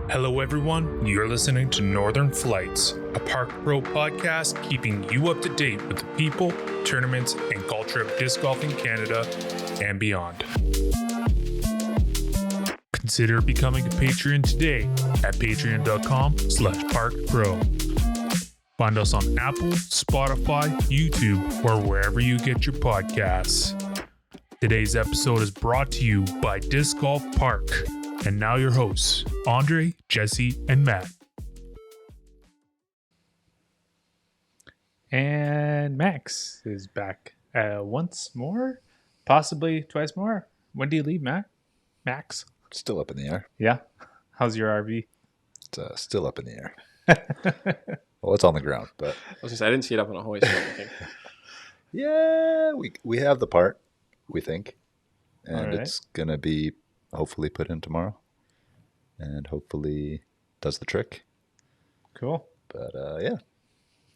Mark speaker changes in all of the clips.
Speaker 1: Hello everyone, you're listening to Northern Flights, a Park Pro podcast keeping you up to date with the people, tournaments, and culture of disc golf in Canada and beyond. Consider becoming a Patreon today at patreon.com/parkpro. Find us on Apple, Spotify, YouTube, or wherever you get your podcasts. Today's episode is brought to you by DiscGolfPark. And now your hosts, Andre, Jesse, and Matt.
Speaker 2: And Max is back once more, possibly twice more. When do you leave, Max?
Speaker 3: Still up in the air.
Speaker 2: Yeah. How's your RV?
Speaker 3: It's still up in the air. Well, it's on the ground, but
Speaker 4: I was just, I didn't see it up on a hoist or anything.
Speaker 3: yeah, we have the part, we think, and
Speaker 2: right.
Speaker 3: It's gonna be hopefully put in tomorrow, and hopefully does the trick.
Speaker 2: Cool.
Speaker 3: But yeah,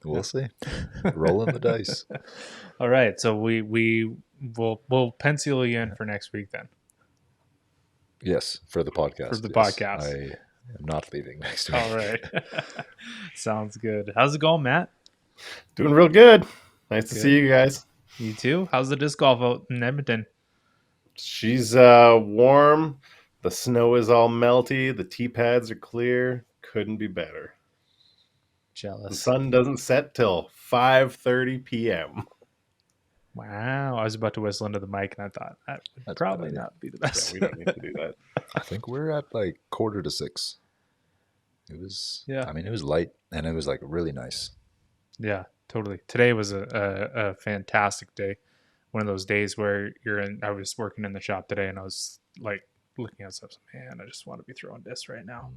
Speaker 3: we'll see. Rolling the dice.
Speaker 2: All right, so we'll pencil you in for next week then.
Speaker 3: Yes, for the podcast.
Speaker 2: For the
Speaker 3: yes.
Speaker 2: podcast.
Speaker 3: I am not leaving next week.
Speaker 2: All right. Sounds good. How's it going, Matt?
Speaker 5: Doing real good. Nice to
Speaker 2: Good.
Speaker 5: see you guys.
Speaker 2: You too? How's the disc golf out in Edmonton?
Speaker 5: She's warm. The snow is all melty. The tee pads are clear. Couldn't be better. The
Speaker 2: Jealous.
Speaker 5: sun doesn't set till 5:30 p.m.
Speaker 2: Wow. I was about to whistle into the mic and I thought that would
Speaker 3: That's
Speaker 2: probably
Speaker 3: bad idea.
Speaker 2: not be the
Speaker 5: Yeah,
Speaker 2: best.
Speaker 5: we don't need to do that.
Speaker 3: I think we're at like 5:45. It was,
Speaker 2: Yeah.
Speaker 3: I mean, it was light and it was like really nice.
Speaker 2: Yeah, totally. Today was a fantastic day. One of those days where I was working in the shop today and I was like looking at stuff. Man, I just want to be throwing discs right now.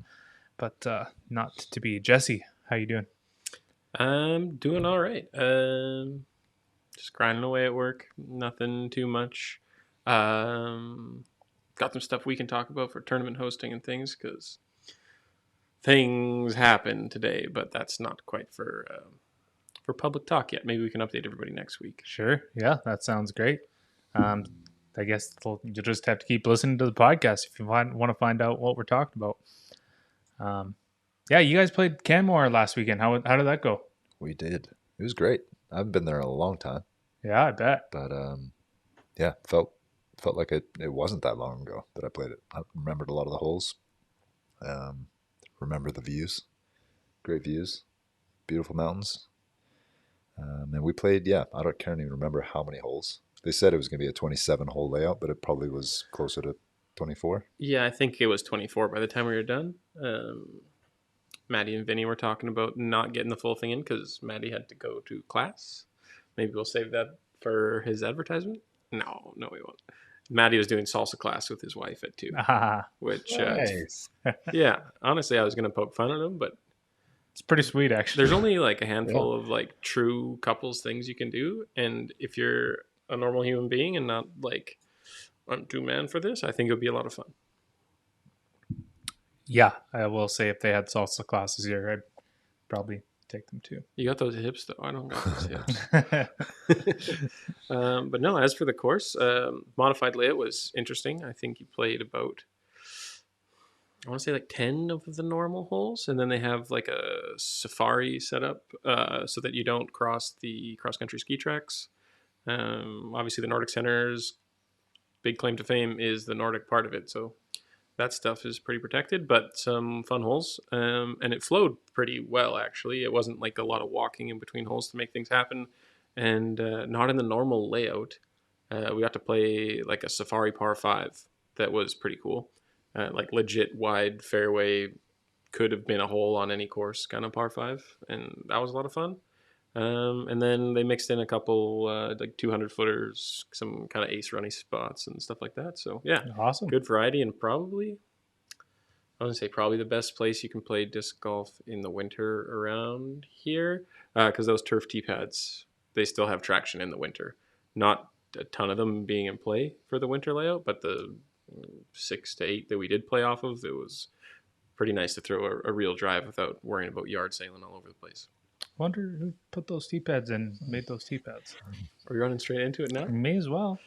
Speaker 2: But not to be. Jesse, how you doing?
Speaker 4: I'm doing all right. Just grinding away at work. Nothing too much. Got some stuff we can talk about for tournament hosting and things because things happen today, but that's not quite for public talk yet. Maybe we can update everybody next week.
Speaker 2: Sure. Yeah, that sounds great. I guess you'll just have to keep listening to the podcast if you want to find out what we're talking about. Yeah, you guys played Canmore last weekend. How did that go?
Speaker 3: We did. It was great. I haven't been there in a long time.
Speaker 2: Yeah, I bet.
Speaker 3: But yeah, felt like it wasn't that long ago that I played it. I remembered a lot of the holes. Remember the views, great views, beautiful mountains. And we played. Yeah, I can't even remember how many holes. They said it was going to be a 27-hole layout, but it probably was closer to 24.
Speaker 4: Yeah, I think it was 24 by the time we were done. Maddie and Vinny were talking about not getting the full thing in because Maddie had to go to class. Maybe we'll save that for his advertisement. No, we won't. Maddie was doing salsa class with his wife at 2, which,
Speaker 5: Nice.
Speaker 4: yeah, honestly, I was going to poke fun at him, but
Speaker 2: It's pretty sweet, actually.
Speaker 4: there's only like a handful of like true couples things you can do. And if you're a normal human being and not like, I'm too man for this, I think it would be a lot of fun.
Speaker 2: Yeah, I will say if they had salsa classes here, I'd probably take them too.
Speaker 4: You got those hips, though. I don't got those hips. But no, as for the course, modified layout was interesting. I think you played about, I want to say like 10 of the normal holes. And then they have like a safari setup so that you don't cross the cross-country ski tracks. Obviously, the Nordic Center's big claim to fame is the Nordic part of it. So that stuff is pretty protected, but some fun holes. And it flowed pretty well, actually. It wasn't like a lot of walking in between holes to make things happen. And not in the normal layout. We got to play like a safari par 5 that was pretty cool. Like legit wide fairway, could have been a hole on any course kind of par 5. And that was a lot of fun. And then they mixed in a couple like 200 footers, some kind of ace runny spots and stuff like that. So yeah,
Speaker 2: Awesome.
Speaker 4: good variety, and probably the best place you can play disc golf in the winter around here, because those turf tee pads, they still have traction in the winter. Not a ton of them being in play for the winter layout, but the 6 to 8 that we did play off of, it was pretty nice to throw a real drive without worrying about yard sailing all over the place.
Speaker 2: Wonder who put those tee pads in, made those tee pads.
Speaker 4: Are we running straight into it now?
Speaker 2: May as well.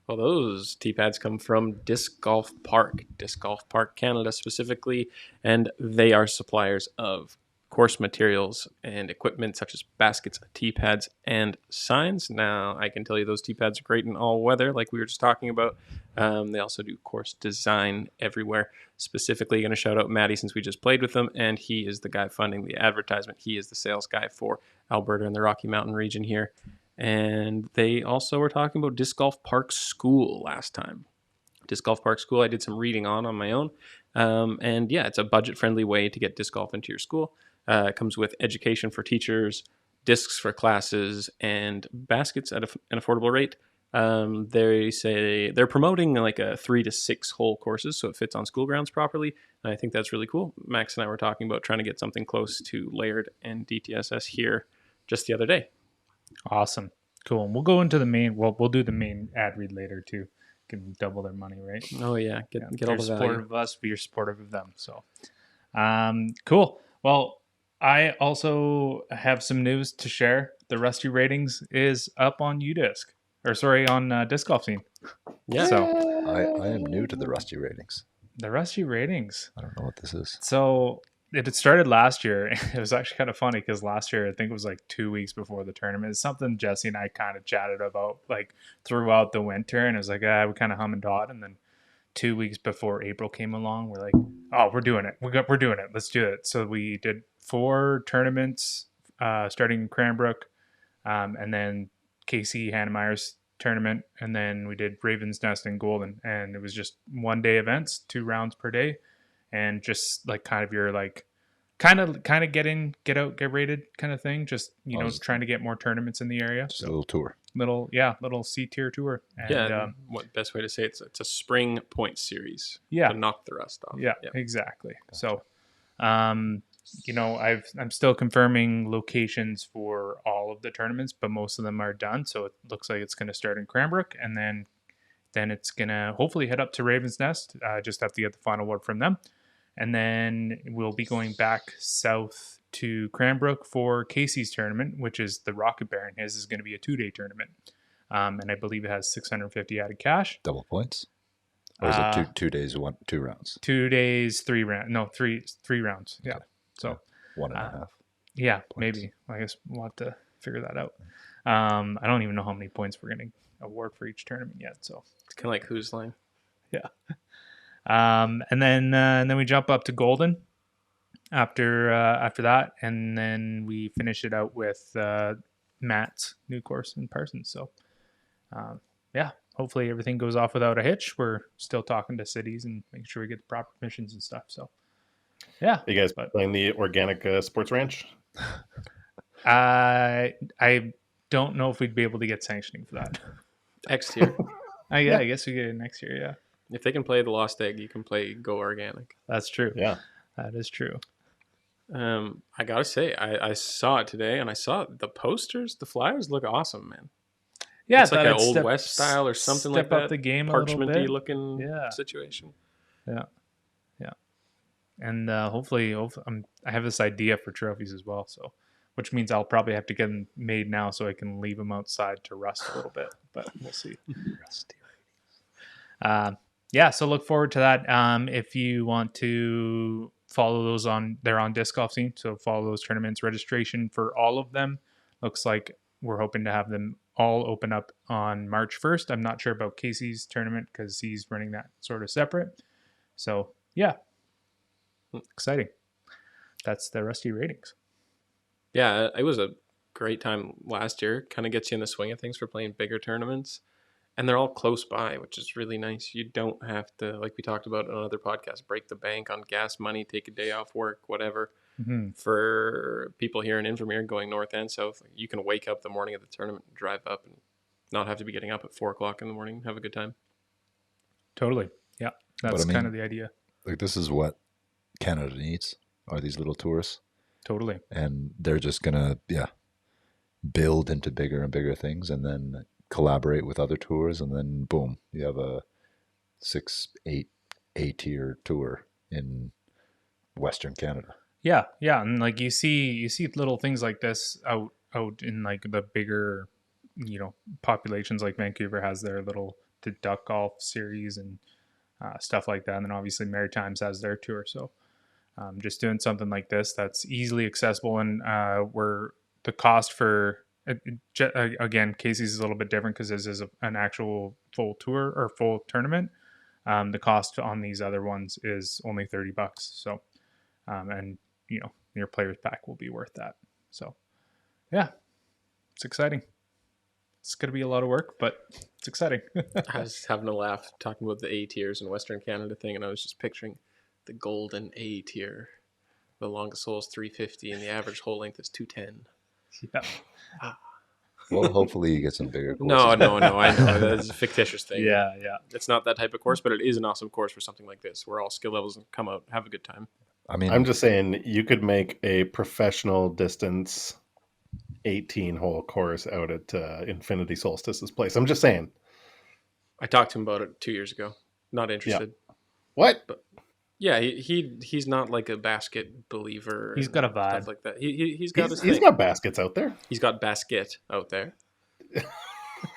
Speaker 4: Well, those tee pads come from DiscGolfPark, Disc Golf Park Canada specifically, and they are suppliers of course materials and equipment such as baskets, tee pads, and signs. Now, I can tell you those tee pads are great in all weather, like we were just talking about. They also do course design everywhere. Specifically, going to shout out Matty since we just played with him, and he is the guy funding the advertisement. He is the sales guy for Alberta and the Rocky Mountain region here. And they also were talking about Disc Golf Park School last time. Disc Golf Park School, I did some reading on my own. And yeah, it's a budget-friendly way to get disc golf into your school. It comes with education for teachers, discs for classes, and baskets at an affordable rate. They say they're promoting like a 3 to 6 hole courses, so it fits on school grounds properly. And I think that's really cool. Max and I were talking about trying to get something close to Laird and DTSS here just the other day.
Speaker 2: Awesome. Cool. And we'll go into the main. Well, we'll do the main ad read later too. Can double their money, right?
Speaker 4: Oh yeah, get all
Speaker 2: they're
Speaker 4: the
Speaker 2: supportive
Speaker 4: value.
Speaker 2: of us. We're supportive of them. So, cool. Well, I also have some news to share. The Rusty ratings is up on UDisc, or sorry, on Disc Golf Scene.
Speaker 4: Yeah.
Speaker 2: So
Speaker 3: I am new to the Rusty ratings.
Speaker 2: the Rusty ratings.
Speaker 3: I don't know what this is.
Speaker 2: So it had started last year. It was actually kind of funny because last year, I think it was like 2 weeks before the tournament. It's something Jesse and I kind of chatted about like throughout the winter. And it was like, we kind of hum and dawed. And then 2 weeks before April came along, we're like, oh, we're doing it. We're doing it. Let's do it. So we did 4 tournaments starting in Cranbrook, and then Casey Hannemeyer's tournament. And then we did Raven's Nest and Golden. And it was just 1-day events, 2 rounds per day. And just like kind of your like kind of get in, get out, get rated kind of thing. Just, trying to get more tournaments in the area.
Speaker 3: Just a little tour.
Speaker 2: Little C-tier tour. And,
Speaker 4: Yeah, what best way to say it's a spring point series.
Speaker 2: Yeah.
Speaker 4: To knock the rust off.
Speaker 2: Yeah, exactly. So, I'm still confirming locations for all of the tournaments, but most of them are done. So it looks like it's going to start in Cranbrook, and then it's going to hopefully head up to Raven's Nest. Just have to get the final word from them. And then we'll be going back south to Cranbrook for Casey's tournament, which is the Rocket Baron. His is going to be a 2-day tournament. And I believe it has 650 added cash.
Speaker 3: Double points? Or is it 2 days, 2 rounds?
Speaker 2: 2 days, 3 rounds. No, three rounds. Yeah.
Speaker 3: Okay.
Speaker 2: So
Speaker 3: 1.5.
Speaker 2: yeah,
Speaker 3: points.
Speaker 2: maybe. I guess we'll have to figure that out. I don't even know how many points we're going to award for each tournament yet. So
Speaker 4: It's kind of like Who's Line.
Speaker 2: yeah. And then we jump up to Golden after that, and then we finish it out with Matt's new course in Parsons. So yeah, hopefully everything goes off without a hitch. We're still talking to cities and making sure we get the proper permissions and stuff. So yeah.
Speaker 5: You guys playing the organic sports ranch?
Speaker 2: I don't know if we'd be able to get sanctioning for that.
Speaker 4: X tier.
Speaker 2: I guess we get it next year. Yeah,
Speaker 4: If they can play the Lost Egg, you can play Go Organic.
Speaker 2: that's true.
Speaker 5: Yeah.
Speaker 2: That is true.
Speaker 4: I gotta say, I saw it today, and I saw the posters, the flyers look awesome, man.
Speaker 2: Yeah,
Speaker 4: It's like an Old West style or something like
Speaker 2: step up
Speaker 4: that.
Speaker 2: the game a little
Speaker 4: Parchmenty
Speaker 2: bit.
Speaker 4: looking
Speaker 2: Yeah.
Speaker 4: situation.
Speaker 2: Yeah. And hopefully, I have this idea for trophies as well. So, which means I'll probably have to get them made now so I can leave them outside to rust a little bit. But we'll see.
Speaker 3: Rusty.
Speaker 2: Yeah, so look forward to that. If you want to follow those they're on Disc Golf Scene, so follow those tournaments. Registration for all of them looks like we're hoping to have them all open up on March 1st. I'm not sure about Casey's tournament because he's running that sort of separate. So yeah, exciting. That's the Rusty ratings.
Speaker 4: Yeah, it was a great time last year. Kind of gets you in the swing of things for playing bigger tournaments. And they're all close by, which is really nice. You don't have to, like we talked about on another podcast, break the bank on gas money, take a day off work, whatever.
Speaker 2: Mm-hmm.
Speaker 4: For people here in Invermere going north and south, you can wake up the morning of the tournament, drive up, and not have to be getting up at 4 o'clock in the morning. Have a good time.
Speaker 2: Totally. Yeah, that's
Speaker 3: I mean,
Speaker 2: kind of the idea.
Speaker 3: Like, this is what Canada needs, are these little tours.
Speaker 2: Totally.
Speaker 3: And they're just going to, build into bigger and bigger things and then collaborate with other tours. And then, boom, you have a 6-8 A-tier tour in Western Canada.
Speaker 2: Yeah, and like you see little things like this out in like the bigger, populations. Like Vancouver has their little the Duck Golf series and stuff like that. And then obviously Maritimes has their tour. So just doing something like this that's easily accessible, and where the cost for again, Casey's is a little bit different because this is an actual full tour or full tournament. The cost on these other ones is only $30. So, and you know, your players pack will be worth that. So, yeah, it's exciting. It's going to be a lot of work, but it's exciting.
Speaker 4: I was having a laugh talking about the A tiers and Western Canada thing, and I was just picturing the golden A tier. The longest hole is 350, and the average hole length is 210.
Speaker 2: Yeah.
Speaker 3: Well, hopefully you get some bigger courses.
Speaker 4: No, I know. That's a fictitious thing.
Speaker 2: Yeah.
Speaker 4: It's not that type of course, but it is an awesome course for something like this, where all skill levels come out, have a good time.
Speaker 3: I mean,
Speaker 5: I'm just saying you could make a professional distance 18-hole course out at Infinity Solstice's place. I'm just saying.
Speaker 4: I talked to him about it 2 years ago. Not interested.
Speaker 5: What?
Speaker 4: But yeah, he's not like a basket believer.
Speaker 2: He's got a vibe.
Speaker 4: Stuff like that. He's got his
Speaker 5: He's
Speaker 4: thing.
Speaker 5: got baskets out there.
Speaker 4: He's got basket out there.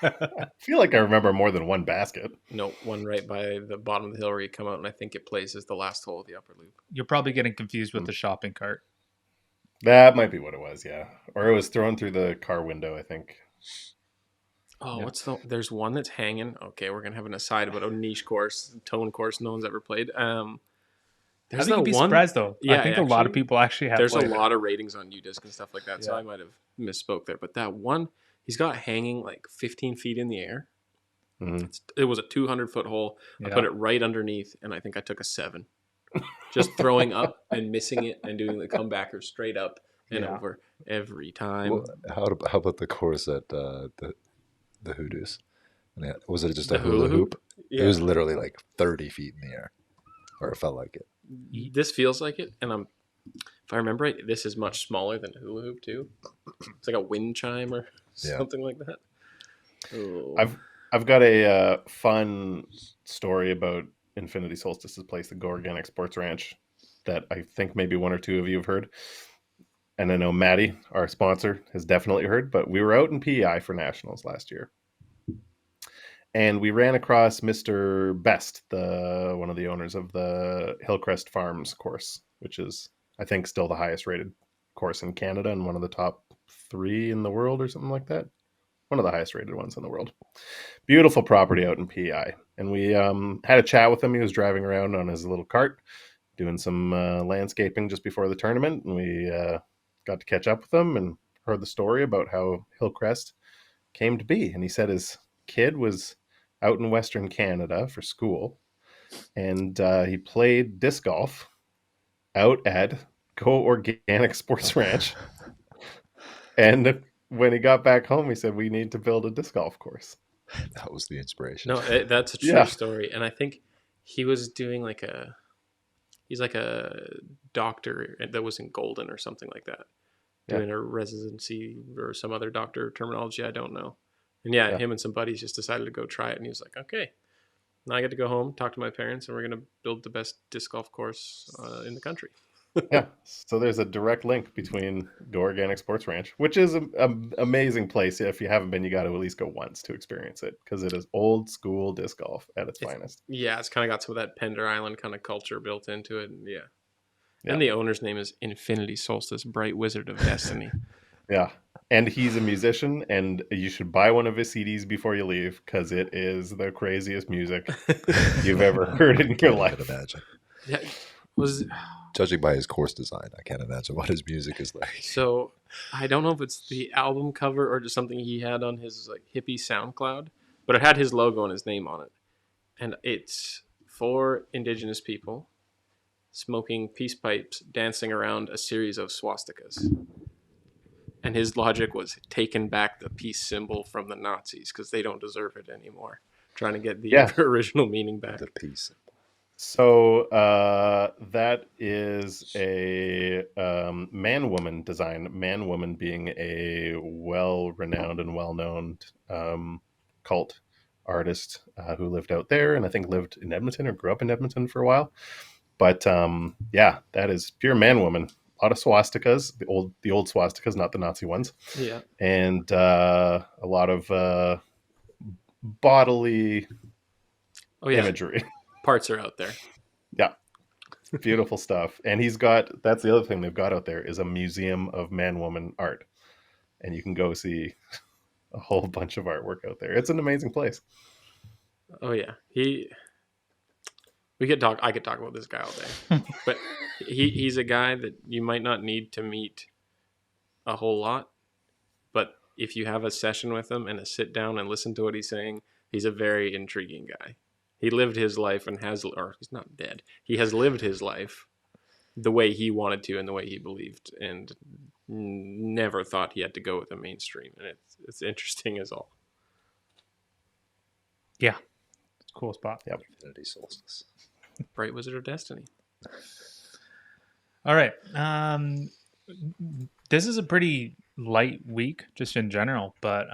Speaker 5: I feel like I remember more than one basket.
Speaker 4: No, one right by the bottom of the hill where you come out, and I think it plays as the last hole of the upper loop.
Speaker 2: You're probably getting confused with the shopping cart.
Speaker 5: That might be what it was, yeah. Or it was thrown through the car window, I think.
Speaker 4: Oh,
Speaker 2: Yeah.
Speaker 4: There's one that's hanging. Okay, we're gonna have an aside about a niche course, tone course no one's ever played.
Speaker 2: I
Speaker 4: There's
Speaker 2: think you'd be
Speaker 4: one.
Speaker 2: surprised though.
Speaker 4: Yeah,
Speaker 2: I think a lot of people actually have.
Speaker 4: There's
Speaker 2: played
Speaker 4: a
Speaker 2: it.
Speaker 4: lot of ratings on UDisc and stuff like that, so
Speaker 2: Yeah.
Speaker 4: I might have misspoke there. But that one, he's got hanging like 15 feet in the air.
Speaker 5: Mhm.
Speaker 4: It was a 200-foot hole. I
Speaker 2: Yeah.
Speaker 4: put it right underneath, and I think I took a 7. Just throwing up and missing it and doing the comebacker straight up and
Speaker 2: Yeah.
Speaker 4: over every time.
Speaker 3: well, how about the course at the Hoodoos? Was it just
Speaker 4: The
Speaker 3: a hula hoop?
Speaker 4: Yeah.
Speaker 3: It was literally like 30 feet in the air, or it felt like it.
Speaker 4: This feels like it, and if I remember right, this is much smaller than a hula hoop too. It's like a wind chime or
Speaker 3: Yeah.
Speaker 4: something like that. Oh.
Speaker 5: I've got a fun story about Infinity Solstice's place, the Go Organic Sports Ranch, that I think maybe one or two of you have heard. And I know Maddie, our sponsor, has definitely heard, but we were out in PEI for Nationals last year. And we ran across Mr. Best, one of the owners of the Hillcrest Farms course, which is, I think, still the highest rated course in Canada and one of the top 3 in the world or something like that. One of the highest rated ones in the world. Beautiful property out in PEI. And we had a chat with him. He was driving around on his little cart, doing some landscaping just before the tournament. And we got to catch up with him and heard the story about how Hillcrest came to be. And he said his kid was out in Western Canada for school, and he played disc golf out at Go Organic Sports Ranch. And when he got back home, he said, we need to build a disc golf course.
Speaker 3: That was the inspiration.
Speaker 4: No, that's a true
Speaker 5: Yeah.
Speaker 4: story, and I think he was doing he's like a doctor that was in Golden or something like that,
Speaker 5: Yeah.
Speaker 4: doing a residency or some other doctor terminology I don't know. And yeah,
Speaker 5: Yeah.
Speaker 4: him and some buddies just decided to go try it, and he was like, okay, now I get to go home, talk to my parents, and we're gonna build the best disc golf course in the country.
Speaker 5: Yeah. So there's a direct link between Go Organic Sports Ranch, which is an amazing place. If you haven't been, you got to at least go once to experience it, because it is old school disc golf at its finest.
Speaker 4: Yeah, it's kind of got some of that Pender Island kind of culture built into it, and yeah.
Speaker 5: Yeah.
Speaker 4: And the owner's name is Infinity Solstice, Bright Wizard of Destiny.
Speaker 5: Yeah. And he's a musician, and you should buy one of his CDs before you leave, because it is the craziest music you've ever heard in your
Speaker 3: I can
Speaker 5: life.
Speaker 3: imagine.
Speaker 4: Yeah,
Speaker 3: Judging by his course design, I can't imagine what his music is like.
Speaker 4: so I don't know if it's the album cover or just something he had on his like hippie SoundCloud, but it had his logo and his name on it, and it's 4 Indigenous people smoking peace pipes, dancing around a series of swastikas. And his logic was taking back the peace symbol from the Nazis because they don't deserve it anymore. Trying to get the
Speaker 5: Yeah.
Speaker 4: original meaning back.
Speaker 3: The piece.
Speaker 5: So that is a man-woman design. Man-woman being a well-renowned and well-known cult artist who lived out there, and I think lived in Edmonton or grew up in Edmonton for a while. But yeah, that is pure man-woman. A lot of swastikas, the old swastikas, not the Nazi ones,
Speaker 4: Yeah.
Speaker 5: and a lot of bodily
Speaker 4: Oh yeah,
Speaker 5: imagery.
Speaker 4: parts are out there.
Speaker 5: Yeah. Beautiful stuff. And that's the other thing they've got out there is a museum of man-woman art. And you can go see a whole bunch of artwork out there. It's an amazing place.
Speaker 4: Oh yeah, I could talk about this guy all day, but he's a guy that you might not need to meet a whole lot, but if you have a session with him and a sit down and listen to what he's saying, he's a very intriguing guy. He lived his life and or he's not dead. He has lived his life the way he wanted to and the way he believed, and never thought he had to go with the mainstream. And it's interesting as all.
Speaker 2: Yeah. It's a cool spot.
Speaker 5: Yep.
Speaker 3: Infinity Solstice.
Speaker 4: Bright Wizard of Destiny.
Speaker 2: All right. This is a pretty light week just in general, but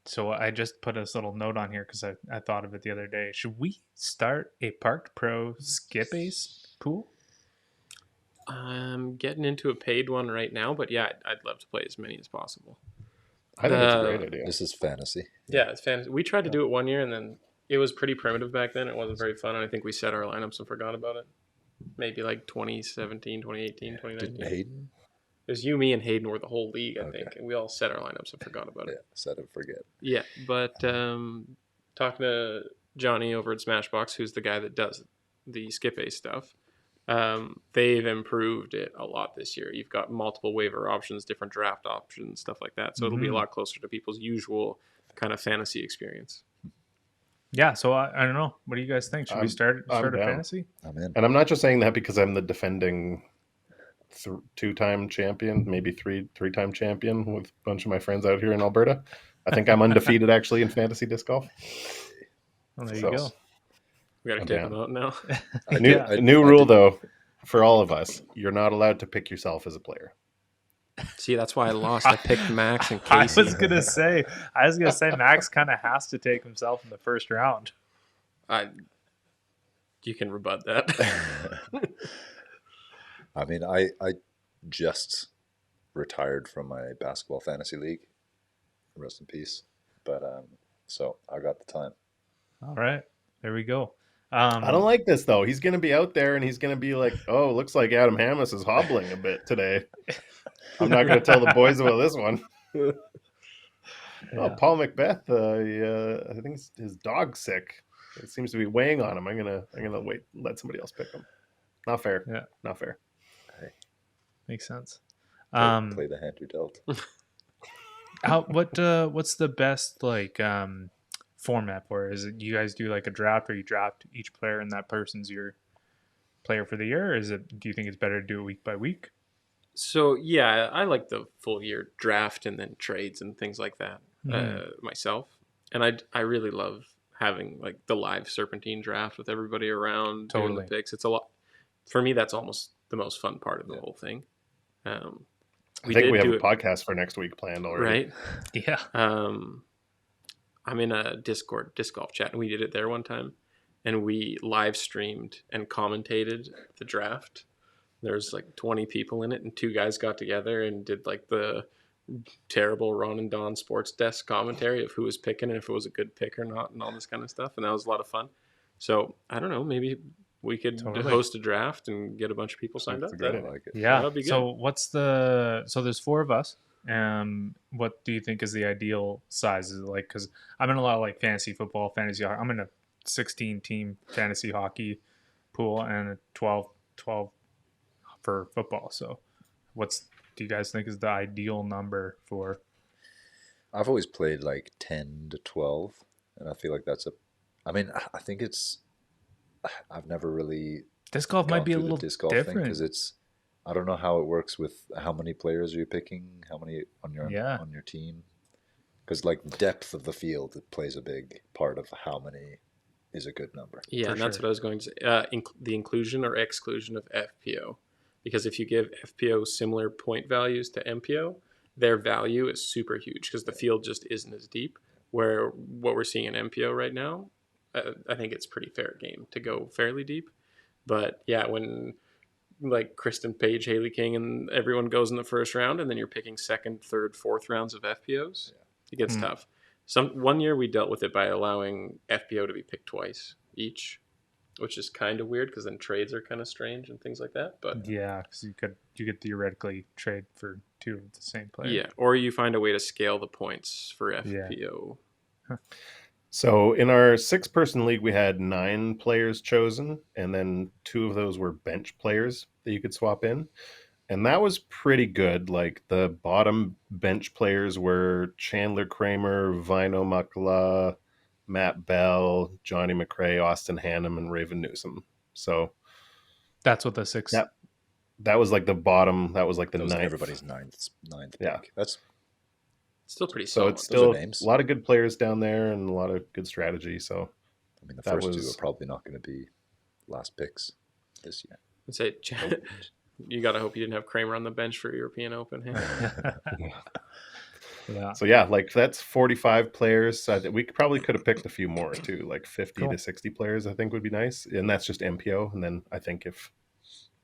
Speaker 2: so I just put this little note on here because I thought of it the other day. Should we start a Parked Pro skip ace pool?
Speaker 4: I'm getting into a paid one right now, but yeah, I'd love to play as many as possible.
Speaker 5: I think it's a great idea.
Speaker 3: This is fantasy.
Speaker 4: Yeah, it's fantasy. We tried to do it one year, and then it was pretty primitive back then. It wasn't very fun, and I think we set our lineups and forgot about it. Maybe like 2017, 2018, 2019.
Speaker 3: Didn't Hayden?
Speaker 4: It was you, me, and Hayden were the whole league, I
Speaker 3: Okay.
Speaker 4: think, and we all set our lineups and forgot about
Speaker 3: Yeah,
Speaker 4: it.
Speaker 3: set and forget.
Speaker 4: Yeah, but talking to Johnny over at Smashbox, who's the guy that does the skip ace stuff, they've improved it a lot this year. You've got multiple waiver options, different draft options, stuff like that. So it'll be a lot closer to people's usual kind of fantasy experience.
Speaker 2: Yeah, so I don't know. What do you guys think? Should we start a
Speaker 5: down.
Speaker 2: fantasy?
Speaker 3: I'm in.
Speaker 5: And I'm not just saying that because I'm the defending two-time champion, maybe three-time champion with a bunch of my friends out here in Alberta. I think I'm undefeated actually in fantasy disc golf.
Speaker 2: Well, there
Speaker 5: So,
Speaker 2: you go.
Speaker 4: We got to
Speaker 5: I'm
Speaker 4: take
Speaker 5: down.
Speaker 4: them out now.
Speaker 5: New rule though, for all of us, you're not allowed to pick yourself as a player.
Speaker 4: See, that's why I lost. I picked Max and
Speaker 2: I
Speaker 4: Casey.
Speaker 2: was gonna say Max kind of has to take himself in the first round.
Speaker 4: You can rebut that.
Speaker 3: I mean, I just retired from my basketball fantasy league. Rest in peace. But so I got the time.
Speaker 2: All right, there we go.
Speaker 5: I don't like this though. He's going to be out there and he's going to be like, "Oh, looks like Adam Hammis is hobbling a bit today." I'm not going to tell the boys about this one. Oh, Paul Macbeth. I think his dog's sick. It seems to be weighing on him. I'm gonna wait. Let somebody else pick him. Not fair.
Speaker 2: Yeah,
Speaker 5: not fair.
Speaker 2: makes sense.
Speaker 3: Play the hand you're dealt.
Speaker 2: What's the best format for it? Is it you guys do like a draft where you draft each player and that person's your player for the year? Or do you think it's better to do it week by week?
Speaker 4: So yeah, I like the full year draft and then trades and things like that myself. And I really love having like the live Serpentine draft with everybody around doing the picks. It's a lot for me. That's almost the most fun part of the whole thing.
Speaker 5: I think we have a podcast for next week planned already.
Speaker 4: Right?
Speaker 2: Yeah.
Speaker 4: I'm in a Discord disc golf chat, and we did it there one time, and we live streamed and commentated the draft. There's like 20 people in it, and two guys got together and did like the terrible Ron and Don sports desk commentary of who was picking and if it was a good pick or not and all this kind of stuff. And that was a lot of fun. So I don't know, maybe we could host a draft and get a bunch of people signed up.
Speaker 3: I like it.
Speaker 2: Yeah.
Speaker 4: That'd be good.
Speaker 2: So there's 4 of us. What do you think is the ideal size? Is it like, because I'm in a lot of like fantasy football, fantasy hockey. I'm in a 16 team fantasy hockey pool and a 12 for football. So do you guys think is the ideal number for?
Speaker 3: I've always played like 10 to 12, and I feel like I think I've never really
Speaker 2: Disc golf might be a little
Speaker 3: disc golf
Speaker 2: different
Speaker 3: because I don't know how it works with how many players you're picking, how many on your team, because like depth of the field plays a big part of how many is a good number.
Speaker 4: Yeah, and that's what I was going to say. The inclusion or exclusion of FPO. Because if you give FPO similar point values to MPO, their value is super huge because the field just isn't as deep. Where what we're seeing in MPO right now, I think it's pretty fair game to go fairly deep. But yeah, when like Kristen Page, Haley King, and everyone goes in the first round, and then you're picking second, third, fourth rounds of FPOs, it gets tough. One year we dealt with it by allowing FPO to be picked twice, each, which is kind of weird because then trades are kind of strange and things like that. But
Speaker 2: Yeah, because you could theoretically trade for two of the same player.
Speaker 4: yeah, or you find a way to scale the points for
Speaker 2: Yeah.
Speaker 4: FPO.
Speaker 5: So in our 6-person league, we had 9 players chosen, and then 2 of those were bench players that you could swap in. And that was pretty good. Like the bottom bench players were Chandler Kramer, Vino Makala, Matt Bell, Johnny McRae, Austin Hannum, and Raven Newsom. So
Speaker 2: That's what the six.
Speaker 5: that was like the bottom. That was like the
Speaker 3: That was
Speaker 5: ninth.
Speaker 3: everybody's ninth
Speaker 5: Yeah.
Speaker 3: pick. That's
Speaker 4: Still pretty
Speaker 5: So
Speaker 4: solid.
Speaker 5: it's
Speaker 3: Those are
Speaker 5: still
Speaker 3: names.
Speaker 5: a lot of good players down there and a lot of good strategy. So
Speaker 3: I mean, the
Speaker 5: That
Speaker 3: first two
Speaker 5: was-
Speaker 3: are probably not going to be last picks this year.
Speaker 4: I'd say you got to hope you didn't have Kramer on the bench for European Open. Hey?
Speaker 2: Yeah.
Speaker 5: So yeah, like that's 45 players. We probably could have picked a few more too, like 50
Speaker 2: Cool.
Speaker 5: to 60 players. I think would be nice, and that's just MPO. And then I think if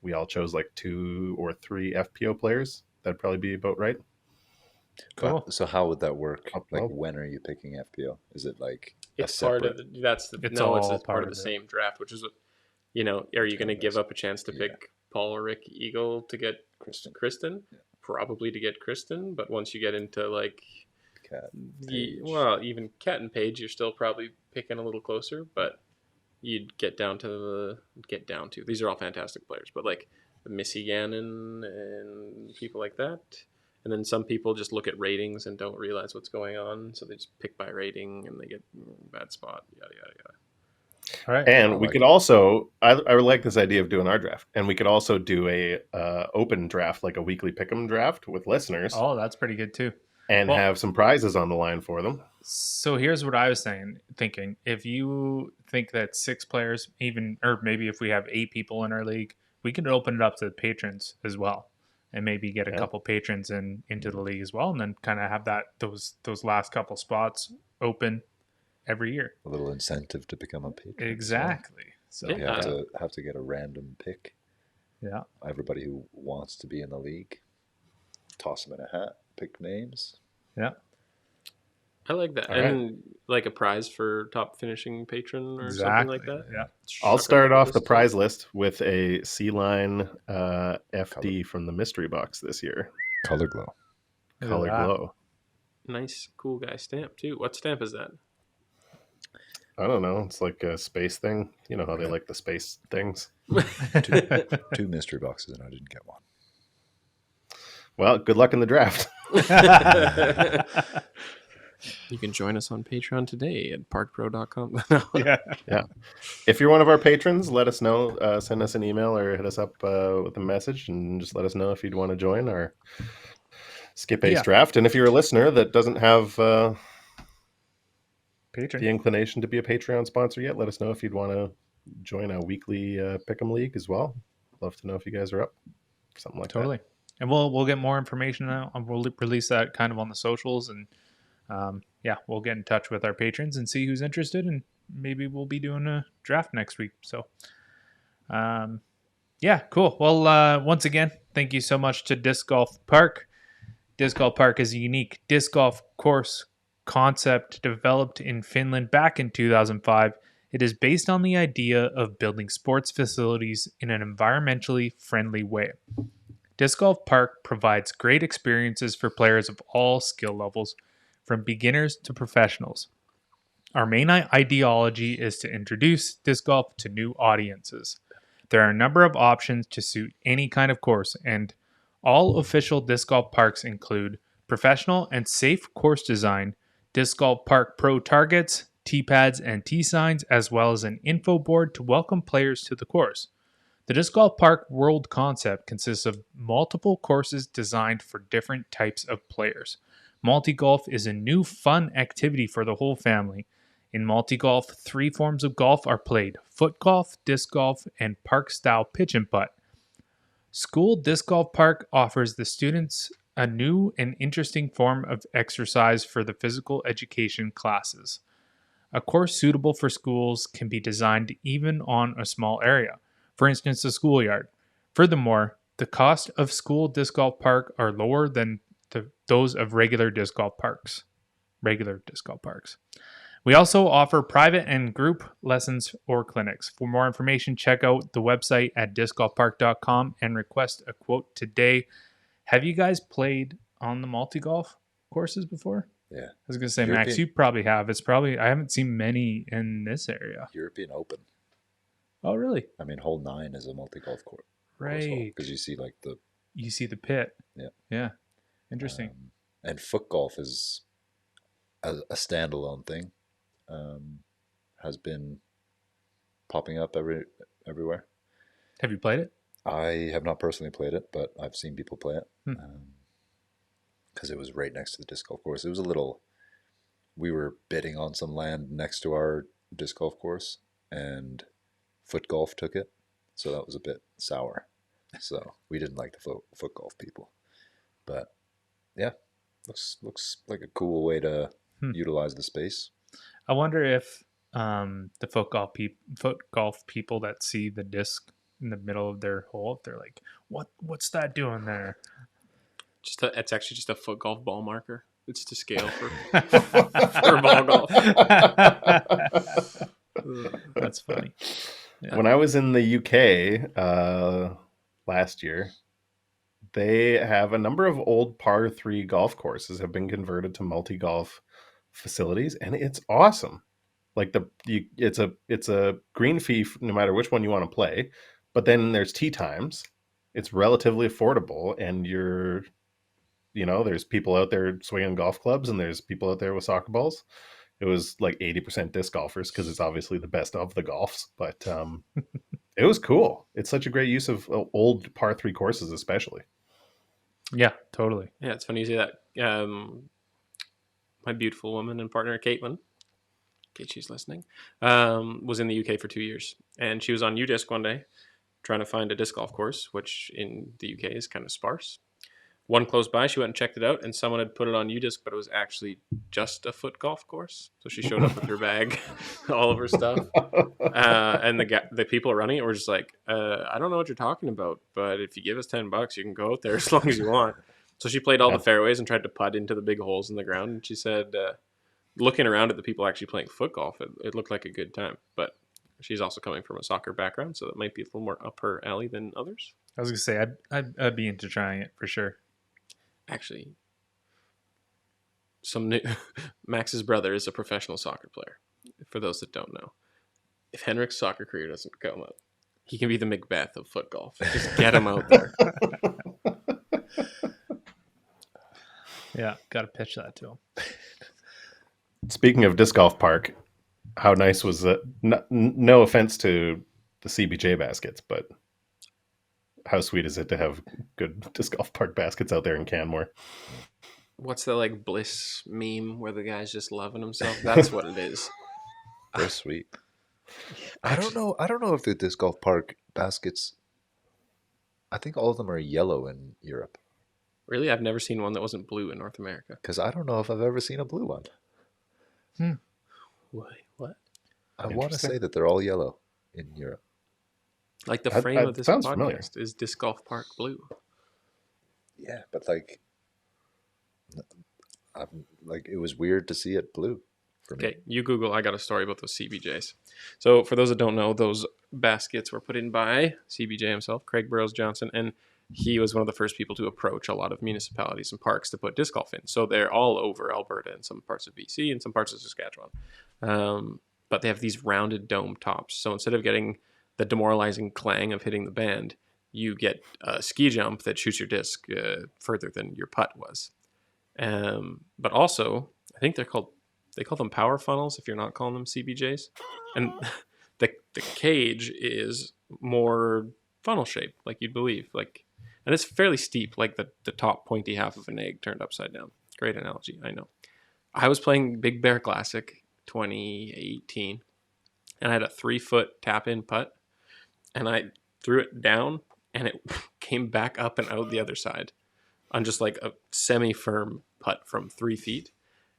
Speaker 5: we all chose like 2 or 3 FPO players, that'd probably be about right.
Speaker 2: Cool.
Speaker 3: So how would that work?
Speaker 5: Oh,
Speaker 3: Like,
Speaker 5: well.
Speaker 3: when are you picking FPO? Is it like
Speaker 4: It's
Speaker 3: a
Speaker 4: part
Speaker 3: separate?
Speaker 4: of the, that's the
Speaker 2: It's
Speaker 4: no, it's
Speaker 2: all
Speaker 4: a part of
Speaker 2: part
Speaker 4: the
Speaker 2: of it.
Speaker 4: same draft, which is what are you going to give up a chance to
Speaker 3: Yeah.
Speaker 4: pick Paul or Rick Eagle to get
Speaker 3: Kristen,
Speaker 4: Kristen?
Speaker 3: Yeah.
Speaker 4: Probably to get Kristen, but once you get into like
Speaker 3: Cat, Page.
Speaker 4: even Cat and Page, you're still probably picking a little closer, but you'd get down to these are all fantastic players, but like Missy Gannon and people like that. And then some people just look at ratings and don't realize what's going on, so they just pick by rating and they get bad spot, yada yada yada.
Speaker 2: All right.
Speaker 5: And
Speaker 3: I
Speaker 5: we
Speaker 3: like
Speaker 5: could
Speaker 3: it.
Speaker 5: also, I like this idea of doing our draft, and we could also do a open draft, like a weekly pick'em draft with listeners,
Speaker 2: Oh, that's pretty good too.
Speaker 5: and
Speaker 2: well-
Speaker 5: have some prizes on the line for them.
Speaker 2: So here's what I was thinking. If you think that 6 players, even, or maybe if we have 8 people in our league, we can open it up to the patrons as well, and maybe get a
Speaker 5: Yeah.
Speaker 2: couple patrons into the league as well, and then kind of have those last couple spots open every year.
Speaker 3: a little incentive to become a patron.
Speaker 2: Exactly. So
Speaker 3: So you have
Speaker 4: Yeah.
Speaker 3: to get a random pick.
Speaker 2: yeah.
Speaker 3: Everybody who wants to be in the league, toss them in a hat, pick names.
Speaker 2: Yeah.
Speaker 4: I like that.
Speaker 5: All right.
Speaker 4: And like a prize for top finishing patron or something like that.
Speaker 2: Yeah.
Speaker 5: I'll
Speaker 4: Chuck
Speaker 5: start
Speaker 4: on
Speaker 5: off the
Speaker 4: list.
Speaker 5: prize list with a C-Line FD from the mystery box this year.
Speaker 3: Color glow.
Speaker 2: Look at
Speaker 5: Color
Speaker 2: that.
Speaker 5: Glow.
Speaker 4: Nice, cool guy stamp too. What stamp is that?
Speaker 5: I don't know. It's like a space thing. You know how they like the space things.
Speaker 3: 2 mystery boxes, and I didn't get one.
Speaker 5: Well, good luck in the draft.
Speaker 4: You can join us on Patreon today at parkpro.com.
Speaker 2: Yeah.
Speaker 5: If you're one of our patrons, let us know. Send us an email or hit us up with a message, and just let us know if you'd want to join our Skip Ace
Speaker 2: Yeah.
Speaker 5: draft. And if you're a listener that doesn't have
Speaker 2: Patron.
Speaker 5: the inclination to be a Patreon sponsor yet, let us know if you'd want to join a weekly Pick'em League as well. Love to know if you guys are up for something like
Speaker 2: Totally. And we'll get more information out. We'll release that kind of on the socials, and we'll get in touch with our patrons and see who's interested, and maybe we'll be doing a draft next week. So, cool. Well, once again, thank you so much to Disc Golf Park. Disc Golf Park is a unique disc golf course concept developed in Finland back in 2005. It is based on the idea of building sports facilities in an environmentally friendly way. Disc Golf Park provides great experiences for players of all skill levels, from beginners to professionals. Our main ideology is to introduce disc golf to new audiences. There are a number of options to suit any kind of course, and all official disc golf parks include professional and safe course design, Disc Golf Park Pro targets, tee pads and tee signs, as well as an info board to welcome players to the course. The Disc Golf Park World concept consists of multiple courses designed for different types of players. Multi-golf is a new fun activity for the whole family. In multi-golf, 3 forms of golf are played: foot golf, disc golf, and park-style pitch and putt. School Disc Golf Park offers the students a new and interesting form of exercise for the physical education classes. A course suitable for schools can be designed even on a small area, for instance, a schoolyard. Furthermore, the cost of school disc golf park are lower than those of regular disc golf parks.
Speaker 1: We also offer private and group lessons or clinics. For more information, check out the website at DiscGolfPark.com and request a quote today. Have you guys played on the multi-golf courses before?
Speaker 3: Yeah.
Speaker 1: I was going to say, Max, you probably have. I haven't seen many in this area.
Speaker 3: European Open.
Speaker 1: Oh, really?
Speaker 3: I mean, hole 9 is a multi-golf course.
Speaker 1: Right.
Speaker 3: Because you see like
Speaker 1: You see the pit.
Speaker 3: Yeah.
Speaker 1: Yeah. Interesting.
Speaker 3: And foot golf is a standalone thing. Has been popping up everywhere.
Speaker 1: Have you played it?
Speaker 3: I have not personally played it, but I've seen people play it.
Speaker 1: Hmm.
Speaker 3: Because it was right next to the disc golf course. It was we were bidding on some land next to our disc golf course, and foot golf took it. So that was a bit sour. So we didn't like the foot golf people. But yeah, looks like a cool way to utilize the space.
Speaker 1: I wonder if the foot golf people that see the disc in the middle of their hole, if they're like, what's that doing there?
Speaker 4: It's actually just a foot golf ball marker. It's to scale for ball golf.
Speaker 1: That's funny. Yeah.
Speaker 5: When I was in the UK last year, they have a number of old par 3 golf courses have been converted to multi-golf facilities, and it's awesome. Like it's a green fee no matter which one you want to play, but then there's tee times. It's relatively affordable, and there's people out there swinging golf clubs, and there's people out there with soccer balls. It was like 80% disc golfers because it's obviously the best of the golfs, but it was cool. It's such a great use of old par 3 courses, especially.
Speaker 1: Yeah, totally.
Speaker 4: Yeah, it's funny you say that. My beautiful woman and partner, Caitlin, in case she's listening, was in the UK for 2 years. And she was on UDisc one day trying to find a disc golf course, which in the UK is kind of sparse. One close by, she went and checked it out, and someone had put it on UDisc, but it was actually just a foot golf course. So she showed up with her bag, all of her stuff. And the people running it were just like, I don't know what you're talking about, but if you give us $10, you can go out there as long as you want. So she played all the fairways and tried to putt into the big holes in the ground. And she said, looking around at the people actually playing foot golf, it looked like a good time. But she's also coming from a soccer background, so that might be a little more up her alley than others.
Speaker 1: I was going to say, I'd be into trying it for sure.
Speaker 4: Actually, Max's brother is a professional soccer player. For those that don't know, if Henrik's soccer career doesn't come up, he can be the Macbeth of foot golf. Just get him out there.
Speaker 1: Yeah, got to pitch that to him.
Speaker 5: Speaking of disc golf park, how nice was that? No offense to the CBJ baskets, but how sweet is it to have good disc golf park baskets out there in Canmore?
Speaker 4: What's the Bliss meme where the guy's just loving himself? That's what it is.
Speaker 3: They're sweet. I don't know if the disc golf park baskets. I think all of them are yellow in Europe.
Speaker 4: Really, I've never seen one that wasn't blue in North America.
Speaker 3: Because I don't know if I've ever seen a blue one.
Speaker 4: What?
Speaker 3: I want to say that they're all yellow in Europe.
Speaker 4: Like the frame of this
Speaker 5: sounds
Speaker 4: podcast
Speaker 5: familiar.
Speaker 4: is Disc Golf Park blue.
Speaker 3: Yeah, but it was weird to see it blue for me.
Speaker 4: Okay, you Google. I got a story about those CBJs. So for those that don't know, those baskets were put in by CBJ himself, Craig Burrows Johnson, and he was one of the first people to approach a lot of municipalities and parks to put disc golf in. So they're all over Alberta and some parts of BC and some parts of Saskatchewan. But they have these rounded dome tops. So instead of getting the demoralizing clang of hitting the band, you get a ski jump that shoots your disc further than your putt was. But also, I think they call them power funnels if you're not calling them CBJs. And the cage is more funnel shaped, like you'd believe. And it's fairly steep, like the top pointy half of an egg turned upside down. Great analogy, I know. I was playing Big Bear Classic 2018, and I had a 3-foot tap-in putt, and I threw it down, and it came back up and out the other side on just like a semi-firm putt from 3 feet,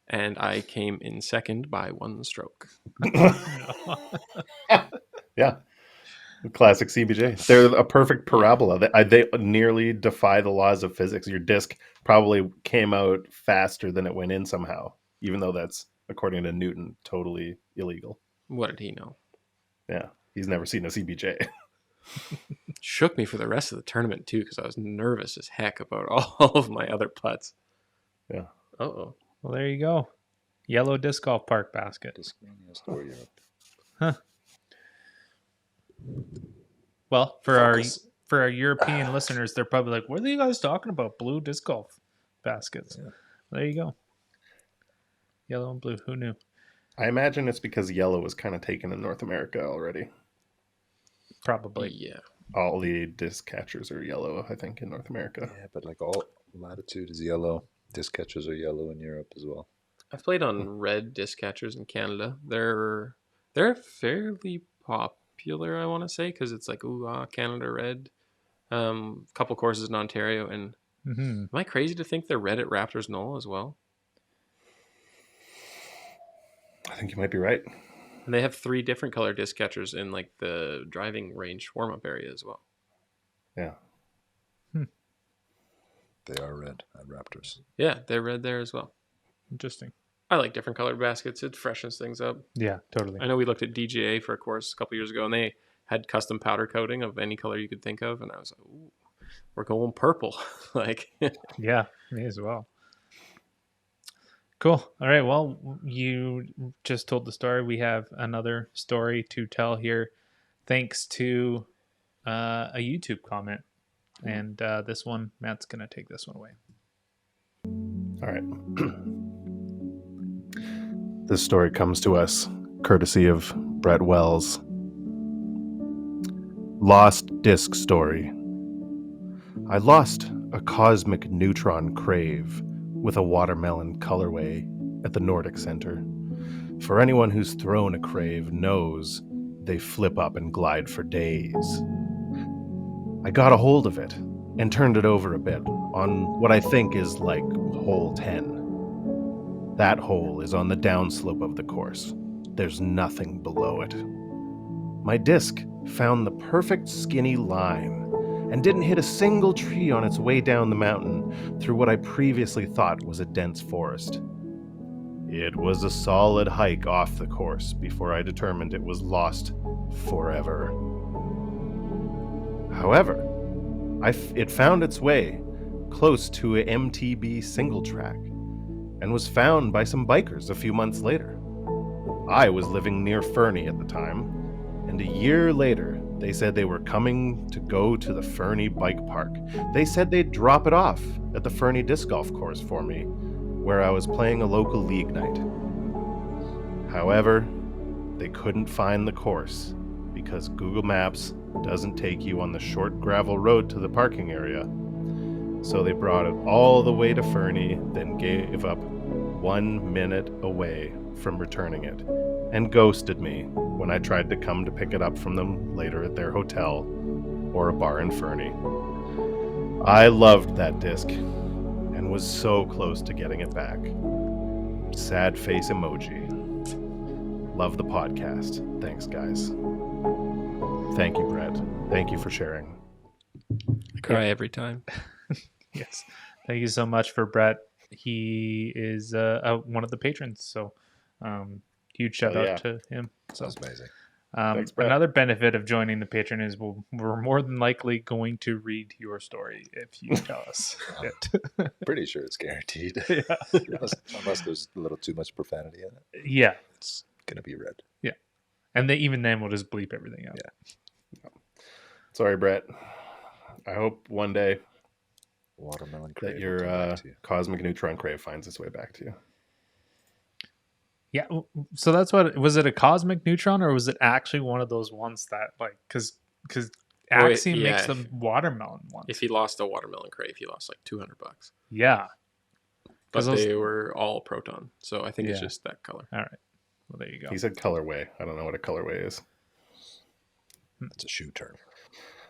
Speaker 4: and I came in second by 1 stroke.
Speaker 5: Yeah. Classic CBJ. They're a perfect parabola. They nearly defy the laws of physics. Your disc probably came out faster than it went in somehow, even though that's according to Newton, totally illegal.
Speaker 4: What did he know?
Speaker 5: Yeah, he's never seen a CBJ.
Speaker 4: Shook me for the rest of the tournament too, because I was nervous as heck about all of my other putts.
Speaker 5: Yeah.
Speaker 4: Uh-oh.
Speaker 2: Well, there you go. Yellow disc golf park basket.
Speaker 3: Discmania Store Europe.
Speaker 2: Huh. Well, for our European listeners, they're probably like, "What are you guys talking about? Blue disc golf baskets?"
Speaker 3: Yeah.
Speaker 2: There you go. Yellow and blue. Who knew?
Speaker 5: I imagine it's because yellow was kind of taken in North America already.
Speaker 2: Probably.
Speaker 4: Yeah.
Speaker 5: All the disc catchers are yellow, I think, in North America.
Speaker 3: Yeah, but like all latitude is yellow. Disc catchers are yellow in Europe as well.
Speaker 4: I've played on red disc catchers in Canada. They're fairly popular, I want to say, because it's like Canada red. Couple courses in Ontario, and
Speaker 2: Mm-hmm.
Speaker 4: am I crazy to think they're red at Raptors Knoll as well?
Speaker 5: I think you might be right.
Speaker 4: And they have 3 different color disc catchers in like the driving range warm up area as well.
Speaker 5: Yeah.
Speaker 3: They are red at Raptors.
Speaker 4: Yeah, they're red there as well.
Speaker 2: Interesting.
Speaker 4: I like different colored baskets. It freshens things up.
Speaker 2: Yeah, totally.
Speaker 4: I know we looked at DJA for a course a couple years ago, and they had custom powder coating of any color you could think of, and I was like, "Ooh, we're going purple." Like,
Speaker 2: Yeah, me as well. Cool. All right. Well, you just told the story. We have another story to tell here, thanks to a YouTube comment. And this one, Matt's going to take this one away.
Speaker 5: All right. This story comes to us courtesy of Brett Wells. Lost disc story. I lost a cosmic neutron crave with a watermelon colorway at the Nordic Center. For anyone who's thrown a crave knows they flip up and glide for days. I got a hold of it and turned it over a bit on what I think is like hole 10. That hole is on the downslope of the course. There's nothing below it. My disc found the perfect skinny line and didn't hit a single tree on its way down the mountain through what I previously thought was a dense forest. It was a solid hike off the course before I determined it was lost forever. However, it found its way close to a MTB single track and was found by some bikers a few months later. I was living near Fernie at the time, and a year later, they said they were coming to go to the Fernie bike park. They said they'd drop it off at the Fernie disc golf course for me, where I was playing a local league night. However, they couldn't find the course because Google Maps doesn't take you on the short gravel road to the parking area. So they brought it all the way to Fernie, then gave up 1 minute away from returning it, and ghosted me when I tried to come to pick it up from them later at their hotel or a bar in Fernie. I loved that disc and was so close to getting it back. Sad face emoji. Love the podcast. Thanks, guys. Thank you, Brett. Thank you for sharing.
Speaker 4: I cry every time.
Speaker 2: Yes. Thank you so much for Brett. He is one of the patrons. So huge shout out to him. So
Speaker 3: That's amazing.
Speaker 5: Thanks, Brett.
Speaker 2: another benefit of joining the patron is we're more than likely going to read your story if you tell us it.
Speaker 3: Pretty sure it's guaranteed.
Speaker 2: Yeah.
Speaker 3: unless there's a little too much profanity in it.
Speaker 2: Yeah.
Speaker 3: It's going to be read.
Speaker 2: And even then we'll just bleep everything out.
Speaker 3: Yeah.
Speaker 5: Sorry, Brett. I hope one day
Speaker 3: Watermelon
Speaker 5: that
Speaker 3: crave will
Speaker 5: your
Speaker 3: come back to you.
Speaker 5: cosmic neutron crave finds its way back to you.
Speaker 2: Yeah. So that's what, was it a cosmic neutron or was it actually one of those ones that like, because Axiom makes the watermelon one.
Speaker 4: If he lost a watermelon crave, he lost like $200.
Speaker 2: Yeah.
Speaker 4: But
Speaker 2: 'Cause those-
Speaker 4: they were all proton, so I think it's
Speaker 2: Yeah.
Speaker 4: just that color.
Speaker 2: All right. Well, there you go.
Speaker 5: He said colorway. I don't know what a colorway is.
Speaker 3: It's a shoe term.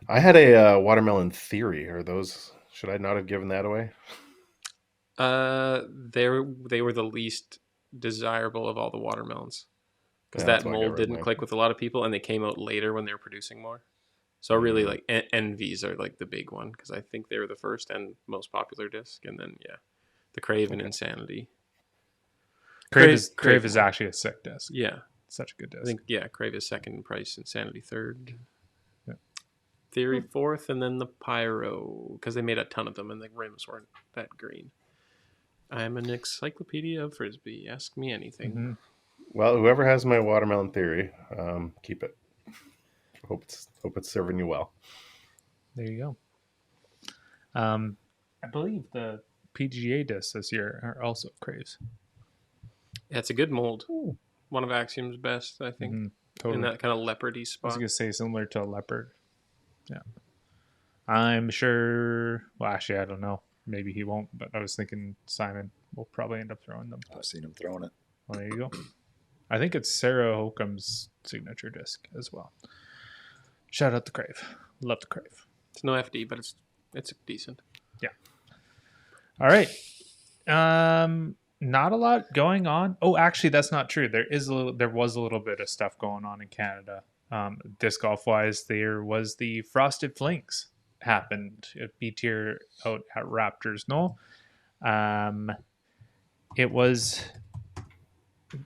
Speaker 5: I had a watermelon theory. Are those? Should I not have given that away?
Speaker 4: They were the least desirable of all the watermelons because
Speaker 5: Yeah, that's
Speaker 4: that
Speaker 5: what I
Speaker 4: mold
Speaker 5: got
Speaker 4: didn't
Speaker 5: right.
Speaker 4: click with a lot of people, and they came out later when they were producing more. So really, like Envies are like the big one because I think they were the first and most popular disc, and then the Crave and Insanity.
Speaker 2: Crave is actually a sick disc.
Speaker 4: Yeah.
Speaker 2: Such a good disc.
Speaker 4: I think, Crave is second in price, Insanity third.
Speaker 2: Yeah.
Speaker 4: Theory fourth, and then the Pyro, because they made a ton of them and the rims weren't that green. I'm an encyclopedia of Frisbee. Ask me anything.
Speaker 2: Mm-hmm.
Speaker 5: Well, whoever has my watermelon theory, keep it. Hope it's serving you well.
Speaker 2: There you go. I believe the PGA discs this year are also Craves.
Speaker 4: Yeah, it's a good mold. Ooh. One of Axiom's best, I think.
Speaker 2: Mm-hmm. Totally.
Speaker 4: In that kind of leopardy
Speaker 2: I was
Speaker 4: spot.
Speaker 2: going to say similar to a leopard. Yeah. I'm sure. Well, actually, I don't know. Maybe he won't, but I was thinking Simon will probably end up throwing them.
Speaker 3: I've seen him throwing it.
Speaker 2: Well, there you go. I think it's Sarah Holcomb's signature disc as well. Shout out to Crave. Love the Crave.
Speaker 4: It's no FD, but it's decent.
Speaker 2: Yeah. All right. Not a lot going on. Oh, actually, that's not true. There was a little bit of stuff going on in Canada. Disc golf wise, there was the Frosted Flings happened at B tier out at Raptors Knoll. It was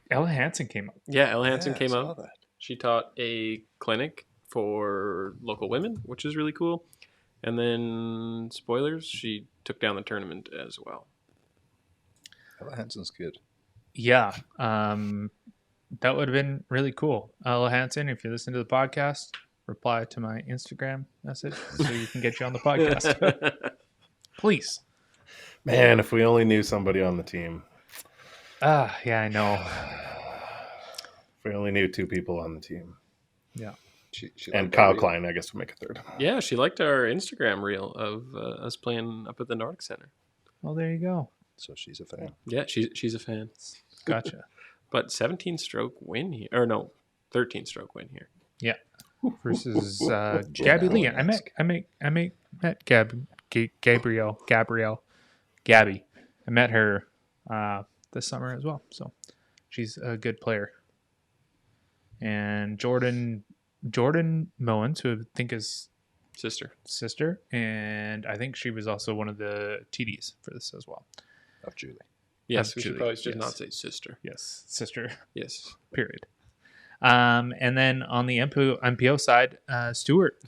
Speaker 2: Ella Hansen came up.
Speaker 4: Yeah, Ella Hansen came
Speaker 3: I
Speaker 4: out.
Speaker 3: saw that.
Speaker 4: She taught a clinic for local women, which is really cool. And then, spoilers, she took down the tournament as well.
Speaker 3: Ella Hansen's good.
Speaker 2: Yeah. That would have been really cool. Ella Hansen, if you listen to the podcast, reply to my Instagram message so you can get you on the podcast. Please.
Speaker 5: Man, if we only knew somebody on the team.
Speaker 2: Yeah, I know.
Speaker 5: If we only knew two people on the team.
Speaker 2: Yeah.
Speaker 3: She
Speaker 5: And
Speaker 3: liked
Speaker 5: Kyle
Speaker 3: that
Speaker 5: Klein, I guess, would make a third.
Speaker 4: Yeah, she liked our Instagram reel of us playing up at the Nordic Center.
Speaker 2: Well, there you go.
Speaker 3: So she's a fan.
Speaker 4: Yeah, she's a fan.
Speaker 2: Gotcha.
Speaker 4: But 17-stroke win here. Or no, 13-stroke win here.
Speaker 2: Yeah. Versus Gabby Lee. I met Gabby. I met her this summer as well. So she's a good player. And Jordan Moens, who I think is sister, and I think she was also one of the TDs for this as well.
Speaker 3: Of Julie.
Speaker 4: Yes,
Speaker 2: Of
Speaker 4: we should
Speaker 2: Julie,
Speaker 4: probably just
Speaker 2: yes.
Speaker 4: not say sister.
Speaker 2: Yes, sister.
Speaker 4: Yes.
Speaker 2: Period. And then on the MPO side, Stewart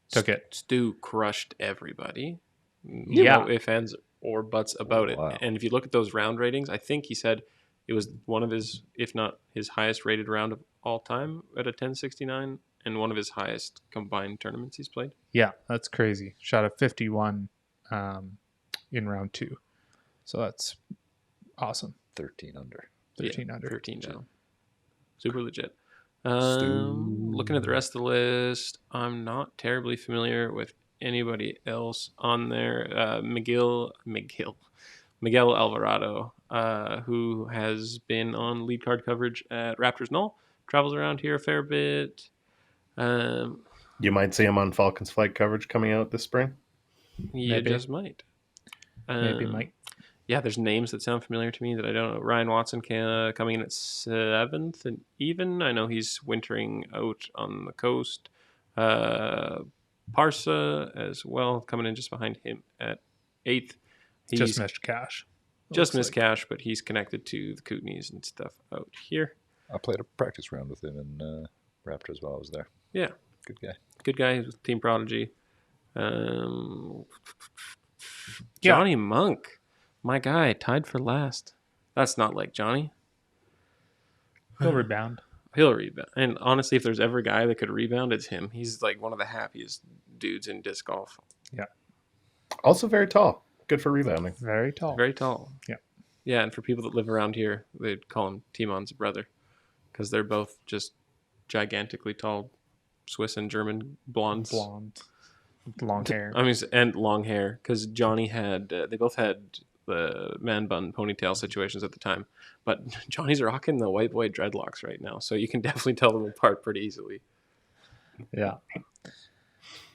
Speaker 2: took it.
Speaker 4: Stu crushed everybody.
Speaker 2: Yeah.
Speaker 4: No ifs, ands, or buts about it.
Speaker 3: Wow.
Speaker 4: And if you look at those round ratings, I think he said it was one of his, if not his highest rated round of all time at a 1069, and one of his highest combined tournaments he's played.
Speaker 2: Yeah, that's crazy. Shot a 51 in round 2. So that's awesome.
Speaker 3: 13 under.
Speaker 2: 13 under.
Speaker 4: 13 down. Super legit. Looking at the rest of the list, I'm not terribly familiar with anybody else on there. Miguel Alvarado, who has been on lead card coverage at Raptors Knoll, travels around here a fair bit.
Speaker 5: You might see him on Falcons Flight coverage coming out this spring.
Speaker 4: You
Speaker 2: Maybe.
Speaker 4: just might.
Speaker 2: Maybe Mike.
Speaker 4: Yeah, there's names that sound familiar to me that I don't know. Ryan Watson coming in at 7th and even. I know he's wintering out on the coast. Parsa as well, coming in just behind him at 8th. He's
Speaker 2: Just missed cash.
Speaker 4: just missed cash, but he's connected to the Kootenays and stuff out here.
Speaker 3: I played a practice round with him in Raptors while I was there.
Speaker 4: Yeah.
Speaker 3: Good guy.
Speaker 4: Good guy. He's with Team Prodigy. Johnny Monk. My guy, tied for last. That's not like Johnny.
Speaker 2: He'll rebound.
Speaker 4: He'll rebound. And honestly, if there's ever a guy that could rebound, it's him. He's like one of the happiest dudes in disc golf.
Speaker 5: Also very tall. Good for rebounding.
Speaker 2: Very tall.
Speaker 4: Very tall.
Speaker 2: Yeah.
Speaker 4: Yeah, and for people that live around here, they'd call him Timon's brother because they're both just gigantically tall Swiss and German blondes.
Speaker 2: Blonde. Long hair.
Speaker 4: I mean, and long hair because Johnny had, they both had the man bun ponytail situations at the time, but Johnny's rocking the white boy dreadlocks right now, so you can definitely tell them apart pretty easily.
Speaker 2: Yeah.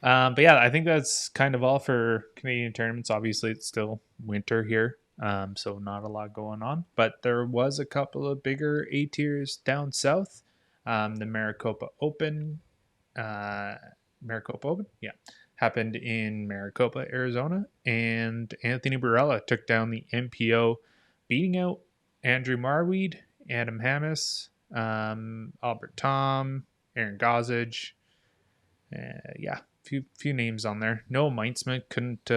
Speaker 2: But yeah, I think that's kind of all for Canadian tournaments. Obviously, it's still winter here, so not a lot going on. But there was a couple of bigger A tiers down south. The Maricopa Open, yeah, happened in Maricopa, Arizona, and Anthony Barella took down the MPO, beating out Andrew Marweed, Adam Hammis, Albert Tom, Aaron Gossage. Yeah, few names on there. Noah Meinsman couldn't.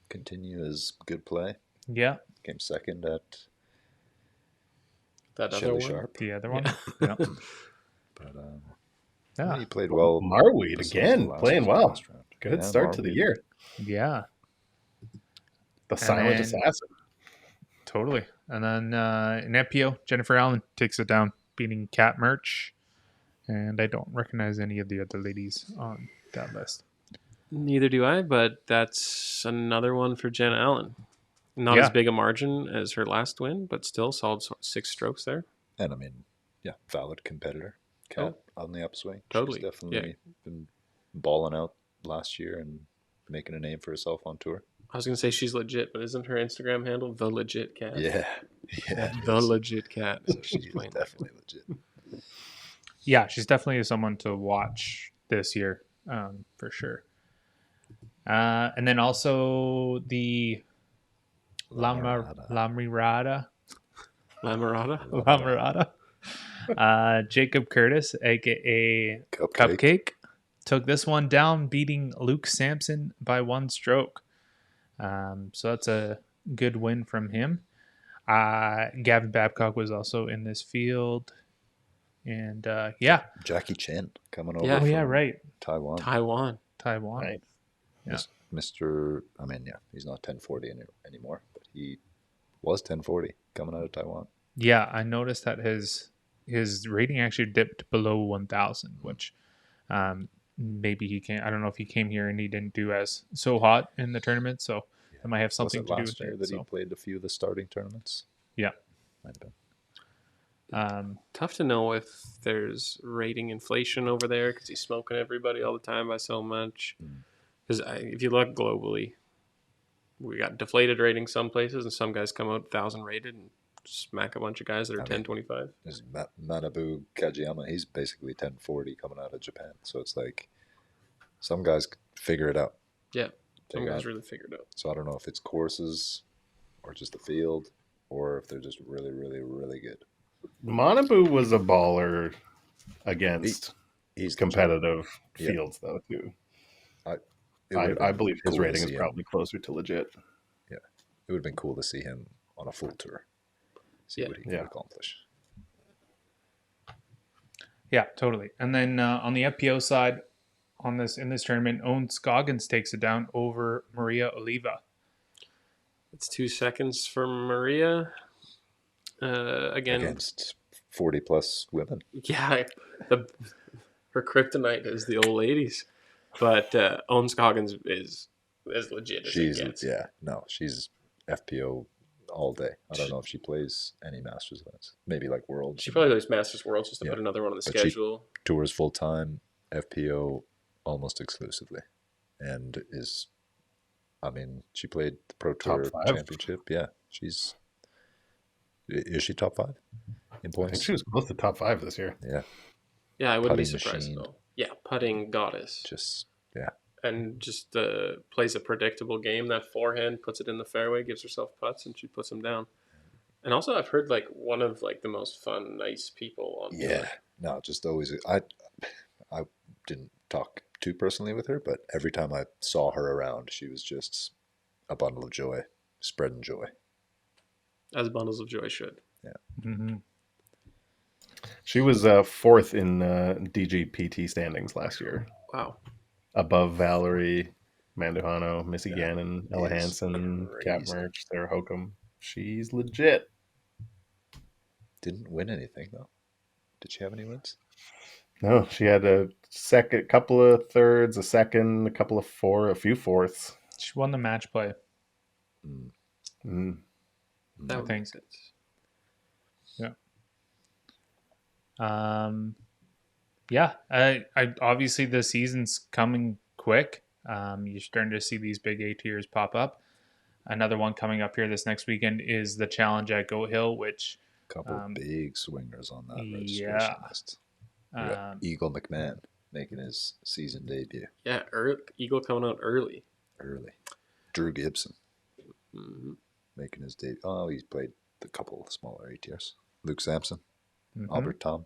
Speaker 3: Continue his good play.
Speaker 2: Yeah,
Speaker 3: Came second at
Speaker 4: That other
Speaker 3: Shelly
Speaker 4: one.
Speaker 3: Sharp.
Speaker 2: the other one. Yeah,
Speaker 3: But
Speaker 2: yeah,
Speaker 3: he played well.
Speaker 5: Marweed
Speaker 3: This was
Speaker 5: again,
Speaker 3: the last-
Speaker 5: playing well.
Speaker 3: last round.
Speaker 5: Good
Speaker 3: Yeah,
Speaker 5: start to the
Speaker 3: Marweed.
Speaker 5: year.
Speaker 2: yeah.
Speaker 5: The
Speaker 2: And
Speaker 5: silent
Speaker 2: then-
Speaker 5: assassin.
Speaker 2: Totally. And then in FPO, Jennifer Allen takes it down, beating Cat Merch. And I don't recognize any of the other ladies on that list.
Speaker 4: Neither do I, but that's another one for Jen Allen. Not
Speaker 2: Yeah.
Speaker 4: as big a margin as her last win, but still solid 6 strokes there.
Speaker 3: And I mean, yeah, valid competitor. Cat on the upswing.
Speaker 4: Totally,
Speaker 3: She's definitely been balling out last year and making a name for herself on tour.
Speaker 4: I was going to say she's legit, but isn't her Instagram handle The Legit Cat?
Speaker 3: Yeah. Yeah. it
Speaker 4: The
Speaker 3: is.
Speaker 4: Legit Cat.
Speaker 3: So she
Speaker 4: She's
Speaker 3: is
Speaker 4: playing
Speaker 3: definitely legit.
Speaker 2: Yeah, she's definitely someone to watch this year, for sure. And then also the Lamirada.
Speaker 4: Lamarada.
Speaker 2: Jacob Curtis, aka Cupcake, took this one down, beating Luke Sampson by 1 stroke. So that's a good win from him. Gavin Babcock was also in this field. And yeah.
Speaker 3: Jackie Chen coming over.
Speaker 4: Yeah.
Speaker 2: Oh, yeah,
Speaker 3: from
Speaker 2: right.
Speaker 3: Taiwan.
Speaker 2: Taiwan.
Speaker 5: Right.
Speaker 2: Yeah.
Speaker 3: Mr. I mean, yeah, he's not 1040 anymore, but he was 1040 coming out of Taiwan.
Speaker 2: Yeah, I noticed that his rating actually dipped below 1,000, which maybe he came. I don't know if he came here and he didn't do as so hot in the tournament, so it might have something
Speaker 3: Was
Speaker 2: to
Speaker 3: it
Speaker 2: do
Speaker 3: last
Speaker 2: with
Speaker 3: year
Speaker 2: it.
Speaker 3: that
Speaker 2: So.
Speaker 3: he played a few of the starting tournaments?
Speaker 2: Yeah.
Speaker 3: Might have been.
Speaker 4: Tough to know if there's rating inflation over there because he's smoking everybody all the time by so much. Because if you look globally, we got deflated ratings some places, and some guys come out 1,000 rated and smack a bunch of guys that are 1025.
Speaker 3: There's Manabu Kajiyama. He's basically 1040 coming out of Japan. So it's like some guys figure it out.
Speaker 4: Yeah, some
Speaker 3: They
Speaker 4: guys
Speaker 3: got-
Speaker 4: really figured it out.
Speaker 3: So I don't know if it's courses or just the field or if they're just really, really, really good.
Speaker 5: Manabu was a baller against
Speaker 3: He's
Speaker 5: competitive
Speaker 3: Yeah.
Speaker 5: fields, though, too.
Speaker 3: It would've
Speaker 5: I
Speaker 3: been
Speaker 5: believe his
Speaker 3: cool to
Speaker 5: rating is
Speaker 3: see him.
Speaker 5: probably closer to legit.
Speaker 3: It would have been cool to see him on a full tour. See
Speaker 4: Yeah.
Speaker 3: what he could
Speaker 5: Yeah.
Speaker 3: accomplish.
Speaker 2: Yeah, totally. And then on the FPO side, in this tournament, Owen Scoggins takes it down over Maria Oliva.
Speaker 4: It's 2 seconds for Maria. Again,
Speaker 3: Against 40 plus women.
Speaker 4: yeah, her kryptonite is the old ladies, but Owen Scoggins is as legit as it gets.
Speaker 3: She's FPO all day. I don't know if she plays any Masters events. Maybe like Worlds.
Speaker 4: She probably plays Masters Worlds just to
Speaker 3: Yeah.
Speaker 4: put another one on the
Speaker 3: But she-
Speaker 4: schedule.
Speaker 3: tours full time, FPO almost exclusively, and she played the Pro
Speaker 5: Top
Speaker 3: Tour
Speaker 5: 5?
Speaker 3: Championship. Yeah, is she top 5 in
Speaker 5: I think
Speaker 3: points?
Speaker 5: she was close to top 5 this year.
Speaker 3: Yeah,
Speaker 4: Yeah, I wouldn't be
Speaker 3: Putting
Speaker 4: surprised
Speaker 3: machine.
Speaker 4: though. Yeah, putting goddess.
Speaker 3: just
Speaker 4: And just plays a predictable game. That forehand puts it in the fairway, gives herself putts, and she puts them down. And also, I've heard one of the most fun, nice people on
Speaker 3: yeah.
Speaker 4: tour.
Speaker 3: No, just always. I didn't talk too personally with her, but every time I saw her around, she was just a bundle of joy, spreading joy.
Speaker 4: As bundles of joy should.
Speaker 2: Mm-hmm.
Speaker 5: She was 4th in DGPT standings last year,
Speaker 4: Wow.
Speaker 5: above Valerie Manduhano, Missy
Speaker 3: Yeah.
Speaker 5: Gannon, Ella
Speaker 3: It's
Speaker 5: Hansen, Kat
Speaker 3: crazy.
Speaker 5: Merch, Sarah Hokum. She's legit.
Speaker 3: Didn't win anything though. Did she have any wins?
Speaker 5: No, she had a couple of thirds, a second, a couple of a few fourths.
Speaker 2: She won the match play.
Speaker 5: Mm.
Speaker 4: That
Speaker 2: I
Speaker 4: would
Speaker 2: think.
Speaker 4: make sense.
Speaker 2: Yeah, I obviously the season's coming quick. You're starting to see these big A tiers pop up. Another one coming up here this next weekend is the challenge at Goat Hill, which
Speaker 3: Couple of big swingers on that registration
Speaker 2: yeah.
Speaker 3: list. We got Eagle McMahon making his season debut
Speaker 4: Yeah, Eagle coming out early.
Speaker 3: early. Drew Gibson
Speaker 4: Mhm.
Speaker 3: making his debut. Oh, he's played a couple of smaller ATRs. Luke Sampson,
Speaker 2: Mhm.
Speaker 3: Albert Tom,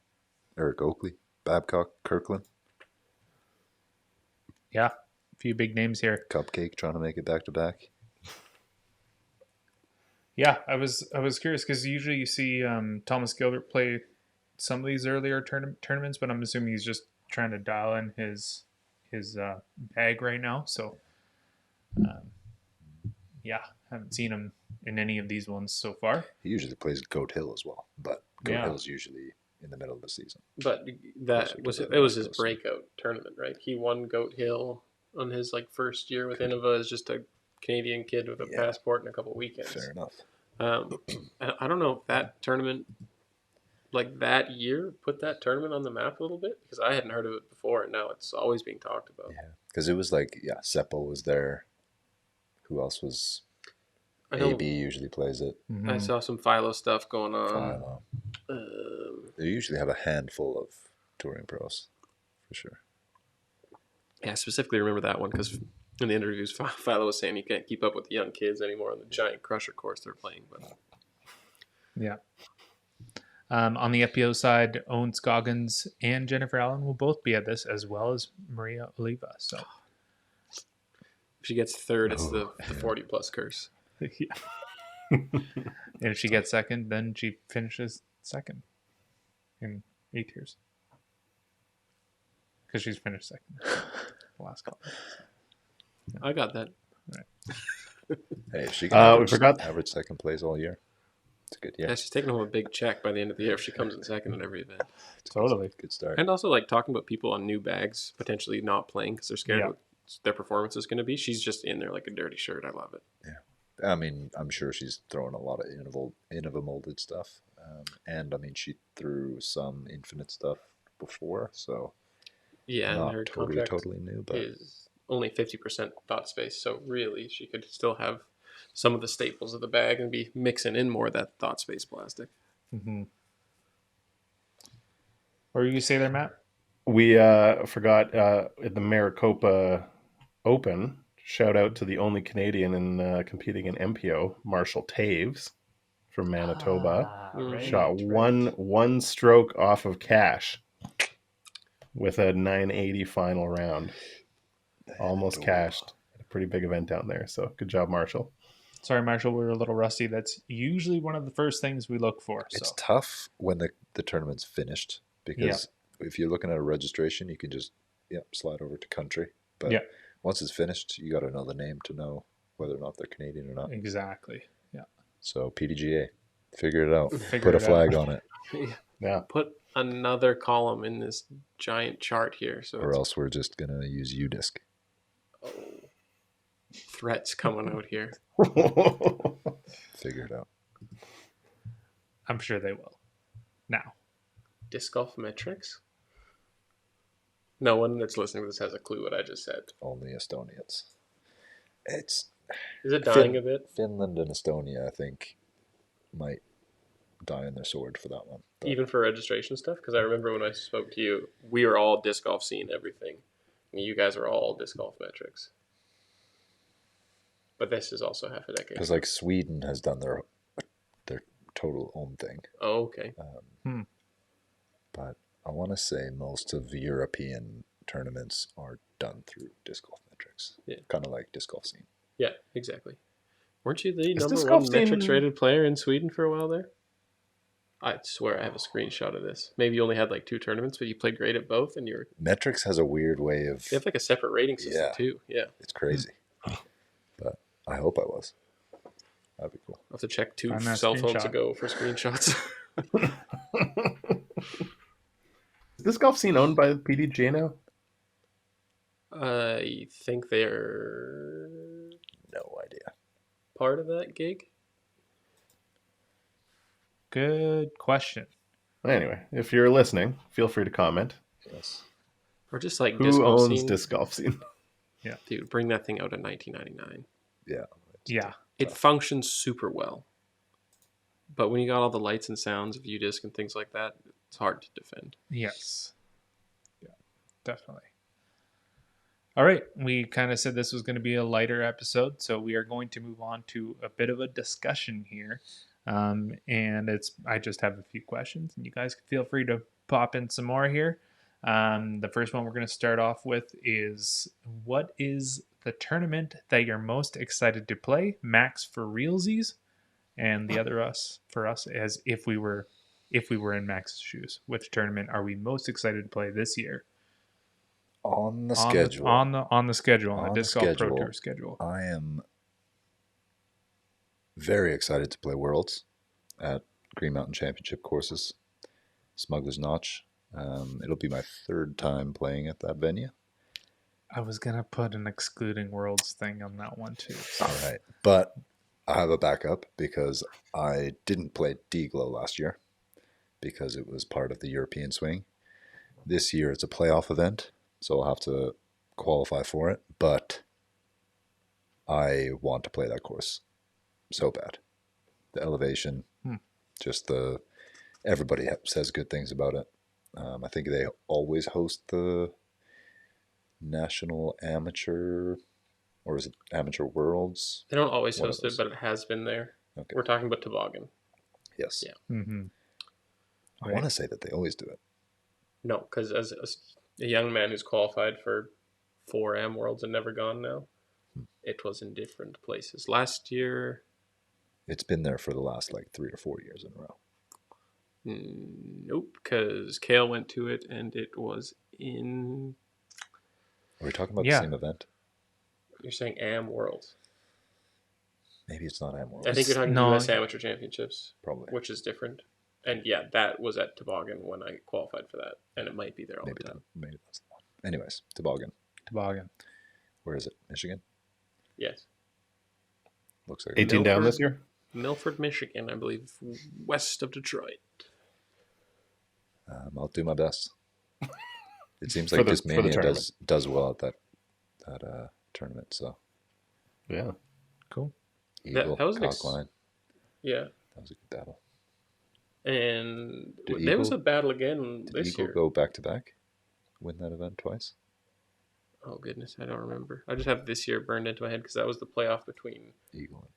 Speaker 3: Eric Oakley, Babcock, Kirkland,
Speaker 2: Yeah, a few big names here.
Speaker 3: Cupcake trying to make it back to back.
Speaker 2: Yeah, I was curious because usually you see Thomas Gilbert play some of these earlier tournaments, but I'm assuming he's just trying to dial in his bag right now. So, yeah, haven't seen him in any of these ones so far.
Speaker 3: He usually plays Goat Hill as well, but Goat
Speaker 2: Yeah.
Speaker 3: Hill's usually in the middle of the season.
Speaker 4: But
Speaker 3: Closer
Speaker 4: that
Speaker 3: to
Speaker 4: was
Speaker 3: the
Speaker 4: it was his
Speaker 3: West Coast.
Speaker 4: breakout tournament, right? He won Goat Hill on his like first year with Innova as just a Canadian kid with a
Speaker 3: Yeah.
Speaker 4: passport and a couple weekends.
Speaker 3: Fair enough.
Speaker 4: I don't know if that tournament, like that year, put that tournament on the map a little bit because I hadn't heard of it before, and now it's always being talked about.
Speaker 3: Yeah, because it was like, Seppo was there. Who else was?
Speaker 4: I know.
Speaker 3: AB usually plays it.
Speaker 2: Mm-hmm.
Speaker 4: I saw some Philo stuff going on.
Speaker 3: Philo. They usually have a handful of touring pros, for sure.
Speaker 4: Yeah, I specifically remember that one because in the interviews, Philo was saying you can't keep up with the young kids anymore on the giant crusher course they're playing. But
Speaker 2: Yeah. On the FPO side, Owen Scoggins and Jennifer Allen will both be at this, as well as Maria Oliva. So,
Speaker 4: if she gets third, it's the 40-plus curse.
Speaker 2: yeah. And if she gets second, then she finishes second in 8 years. Because she's finished second the last couple.
Speaker 4: I got that.
Speaker 3: Hey, if she can
Speaker 5: we forgot-
Speaker 3: average second place all year. It's a good
Speaker 4: Yeah,
Speaker 3: year.
Speaker 4: she's taking home a big check by the end of the year if she comes in second at every event.
Speaker 2: Totally.
Speaker 3: Good start.
Speaker 4: And also, like, talking about people on new bags potentially not playing because they're scared
Speaker 2: Yeah.
Speaker 4: what their performance is going to be. She's just in there like a dirty shirt. I love it.
Speaker 3: I mean, I'm sure she's throwing a lot of Innova molded stuff. And I mean, she threw some Infinite stuff before, so
Speaker 4: Yeah, and
Speaker 3: not
Speaker 4: her
Speaker 3: totally,
Speaker 4: contract
Speaker 3: totally new, but
Speaker 4: is only 50% thought space. So really, she could still have some of the staples of the bag and be mixing in more of that thought space plastic.
Speaker 2: Mm-hmm. What were you say there, Matt?
Speaker 5: We forgot at the Maricopa Open. Shout out to the only Canadian in competing in MPO, Marshall Taves from Manitoba. Shot one stroke off of cash with a 980 final round. Almost cashed. A pretty big event down there. So good job, Marshall.
Speaker 2: Sorry, Marshall, we were a little rusty. That's usually one of the first things we look for.
Speaker 3: it's
Speaker 2: So
Speaker 3: tough when the tournament's finished because if you're looking at a registration, you can just slide over to country. But
Speaker 2: Yeah.
Speaker 3: once it's finished, you got to know the name to know whether or not they're Canadian or not.
Speaker 2: exactly. Yeah.
Speaker 3: So PDGA, figure it out.
Speaker 2: Figure
Speaker 3: Put a
Speaker 2: it out.
Speaker 3: flag on it,
Speaker 5: Yeah.
Speaker 4: Put another column in this giant chart here. So
Speaker 3: or
Speaker 4: it's,
Speaker 3: else we're just gonna use UDisc.
Speaker 4: threats coming out here.
Speaker 3: Figure it out.
Speaker 2: I'm sure they will. Now.
Speaker 4: Disc golf metrics? No one that's listening to this has a clue what I just said.
Speaker 3: Only Estonians. It's
Speaker 4: Is it dying a bit?
Speaker 3: Finland and Estonia, I think, might die on their sword for that one. But
Speaker 4: Even for registration stuff? Because I remember when I spoke to you, we were all disc golf scene everything. And you guys are all disc golf metrics. But this is also half a decade.
Speaker 3: because like Sweden has done their total own thing,
Speaker 4: Oh, okay.
Speaker 3: but I want to say most of the European tournaments are done through disc golf metrics.
Speaker 4: Yeah.
Speaker 3: Kind of like disc golf scene.
Speaker 4: Yeah, exactly. Weren't you the
Speaker 5: Is
Speaker 4: number
Speaker 5: disc
Speaker 4: one
Speaker 5: golf scene-
Speaker 4: metrics rated player in Sweden for a while there? I swear I have a screenshot of this. Maybe you only had like 2 tournaments, but you played great at both, and you
Speaker 3: Metrics has a weird way of
Speaker 4: have like a separate rating system
Speaker 3: Yeah.
Speaker 4: too. Yeah,
Speaker 3: it's crazy, but I hope I was. That'd be cool.
Speaker 4: I'll have to check 2
Speaker 2: Find that
Speaker 4: cell phones
Speaker 2: screenshot.
Speaker 4: ago for screenshots.
Speaker 5: Is this golf scene owned by the PDGA now?
Speaker 4: I think they're
Speaker 3: No idea.
Speaker 4: part of that gig.
Speaker 2: Good question.
Speaker 5: Anyway, if you're listening, feel free to comment.
Speaker 3: Yes.
Speaker 4: Or just like disc
Speaker 5: Who
Speaker 4: golf
Speaker 5: owns
Speaker 4: scene.
Speaker 5: disc golf scene?
Speaker 4: Dude, bring that thing out in 1999.
Speaker 3: Yeah.
Speaker 2: Yeah.
Speaker 4: It functions super well. But when you got all the lights and sounds of UDisc and things like that, it's hard to defend.
Speaker 2: Yes. Yeah. Definitely. All right, we kind of said this was going to be a lighter episode, so we are going to move on to a bit of a discussion here. And I just have a few questions, and you guys can feel free to pop in some more here. The first one we're going to start off with is, what is the tournament that you're most excited to play? Max for realsies, and the other for us as if we were in Max's shoes. Which tournament are we most excited to play this year?
Speaker 3: On the schedule.
Speaker 2: On the schedule, on the
Speaker 3: On
Speaker 2: Disc
Speaker 3: the
Speaker 2: Golf Pro
Speaker 3: schedule.
Speaker 2: Tour schedule.
Speaker 3: I am very excited to play Worlds at Green Mountain Championship courses, Smuggler's Notch. It'll be my third time playing at that venue.
Speaker 2: I was gonna put an excluding Worlds thing on that one too.
Speaker 3: All right, but I have a backup because I didn't play D-Glow last year because it was part of the European swing. This year it's a playoff event, so I'll have to qualify for it, but I want to play that course so bad. The elevation, just everybody says good things about it. I think they always host the National Amateur, or is it Amateur Worlds?
Speaker 4: They don't always
Speaker 3: One of
Speaker 4: host it,
Speaker 3: those.
Speaker 4: but it has been there.
Speaker 3: Okay.
Speaker 4: We're talking about Toboggan.
Speaker 3: Yes.
Speaker 4: Yeah.
Speaker 2: Mm-hmm.
Speaker 3: I want to say that they always do it.
Speaker 4: No, because as a young man who's qualified for 4 Am Worlds and never gone now, it was in different places. Last year...
Speaker 3: It's been there for the last 3 or 4 years in a row.
Speaker 4: Nope, because Kale went to it and it was in...
Speaker 3: Are we talking about the same event?
Speaker 4: You're saying Am Worlds.
Speaker 3: Maybe it's not Am Worlds.
Speaker 4: I think you're talking US Amateur Championships.
Speaker 3: Probably.
Speaker 4: Which is different. And yeah, that was at Toboggan when I qualified for that. And it might be there all
Speaker 3: Maybe
Speaker 4: the time.
Speaker 3: Maybe that's the one. Anyways, Toboggan. Where is it? Michigan?
Speaker 4: Yes.
Speaker 3: Looks like
Speaker 5: 18 down this year?
Speaker 4: Milford, Michigan, I believe, west of Detroit.
Speaker 3: I'll do my best. It seems
Speaker 5: For
Speaker 3: like
Speaker 5: the
Speaker 3: Discmania does well at that tournament. So
Speaker 5: Yeah.
Speaker 2: Cool.
Speaker 3: Eagle,
Speaker 4: that was an
Speaker 3: Cockline.
Speaker 4: Yeah.
Speaker 3: That was a good battle.
Speaker 4: And
Speaker 3: Did
Speaker 4: there was
Speaker 3: Eagle-
Speaker 4: a battle again
Speaker 3: Did
Speaker 4: this
Speaker 3: Eagle
Speaker 4: year.
Speaker 3: go back to back? Win that event twice?
Speaker 4: Oh, goodness, I don't remember. I just have this year burned into my head because that was the playoff between
Speaker 3: Eagle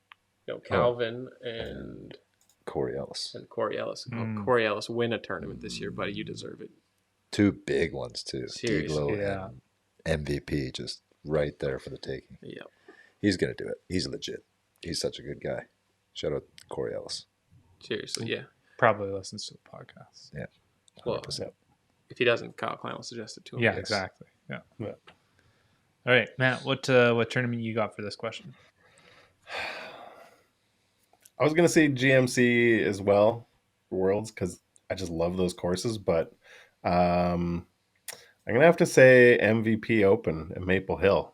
Speaker 4: Calvin and
Speaker 3: Corey Ellis.
Speaker 4: Corey Ellis. Oh, Corey Ellis win a tournament this year, buddy. You deserve it.
Speaker 3: Two big ones too.
Speaker 4: Seriously,
Speaker 3: Eagle and MVP just right there for the taking.
Speaker 4: Yeah.
Speaker 3: He's gonna do it. He's legit. He's such a good guy. Shout out Corey Ellis.
Speaker 4: Seriously, yeah.
Speaker 2: Probably listens to the podcast.
Speaker 3: Yeah.
Speaker 4: Well,
Speaker 3: 100%.
Speaker 4: if he doesn't, Kyle Klein will suggest it to him.
Speaker 2: Yeah,
Speaker 4: Yes.
Speaker 2: exactly. Yeah.
Speaker 5: Yeah.
Speaker 2: All right, Matt. What tournament you got for this question?
Speaker 5: I was going to say GMC as well, Worlds, because I just love those courses. But I'm going to have to say MVP Open at Maple Hill.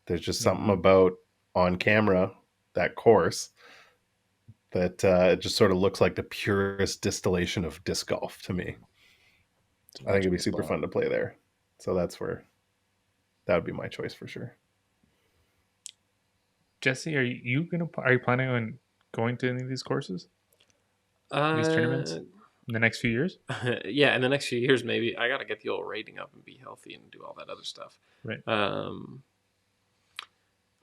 Speaker 5: There's just something about on camera, that course, that it just sort of looks like the purest distillation of disc golf to me. I think it'd be super fun to play there. So that would be my choice for sure.
Speaker 2: Jesse, are you planning on going to any of these courses? These tournaments in the next few years?
Speaker 4: Yeah, in the next few years, maybe. I got to get the old rating up and be healthy and do all that other stuff.
Speaker 2: Right.
Speaker 4: I'm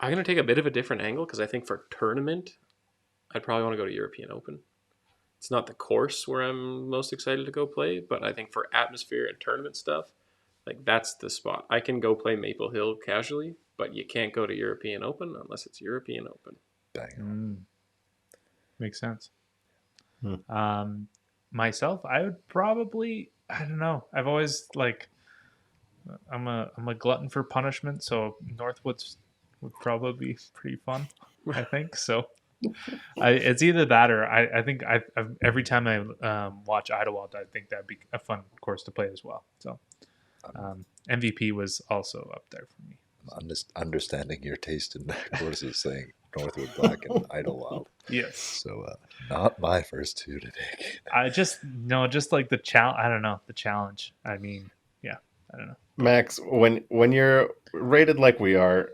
Speaker 4: going to take a bit of a different angle because I think for tournament, I'd probably want to go to European Open. It's not the course where I'm most excited to go play, but I think for atmosphere and tournament stuff, that's the spot. I can go play Maple Hill casually, but you can't go to European Open unless it's European Open.
Speaker 3: Bang.
Speaker 2: Makes sense. Myself, I would probably, I don't know. I've always I'm a glutton for punishment, so Northwoods would probably be pretty fun, I think. So it's either that or I think every time I watch Idlewild, I think that'd be a fun course to play as well. So MVP was also up there for me.
Speaker 3: Understanding your taste in courses, saying Northwood Black and Idlewild.
Speaker 2: Yes.
Speaker 3: So not my first two to take.
Speaker 2: I just like the challenge. I don't know, the challenge. I mean, yeah, I don't know.
Speaker 5: Max, when you're rated like we are,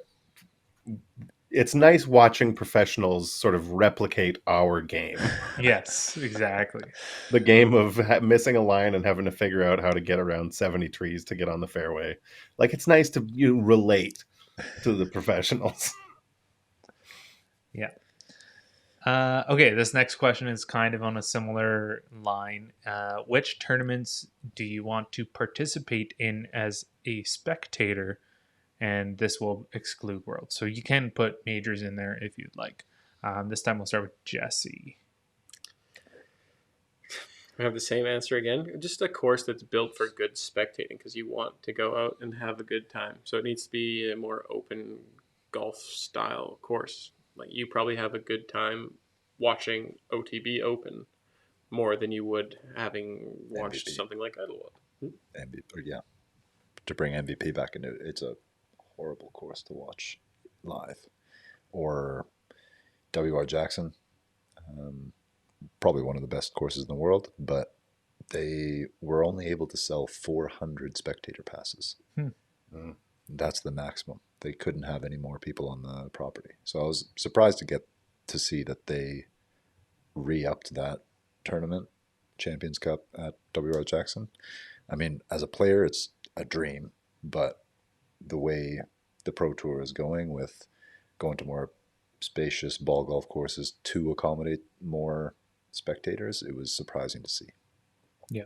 Speaker 5: it's nice watching professionals sort of replicate our game.
Speaker 2: Yes, exactly.
Speaker 5: The game of missing a line and having to figure out how to get around 70 trees to get on the fairway. Like, it's nice to relate to the professionals.
Speaker 2: Yeah. Okay, this next question is kind of on a similar line. Which tournaments do you want to participate in as a spectator? And this will exclude Worlds. So you can put majors in there if you'd like. This time we'll start with Jesse.
Speaker 4: I have the same answer again. Just a course that's built for good spectating because you want to go out and have a good time. So it needs to be a more open golf style course. Like, you probably have a good time watching OTB Open more than you would having watched
Speaker 3: MVP.
Speaker 4: something like Idlewood.
Speaker 3: Yeah. To bring MVP back into it, it's a horrible course to watch live. Or WR Jackson. Probably one of the best courses in the world, but they were only able to sell 400 spectator passes. That's the maximum. They couldn't have any more people on the property. So I was surprised to get to see that they re-upped that tournament, Champions Cup at WR Jackson. I mean, as a player, it's a dream, but the way the Pro Tour is going with going to more spacious ball golf courses to accommodate more spectators, it was surprising to see.
Speaker 2: Yeah.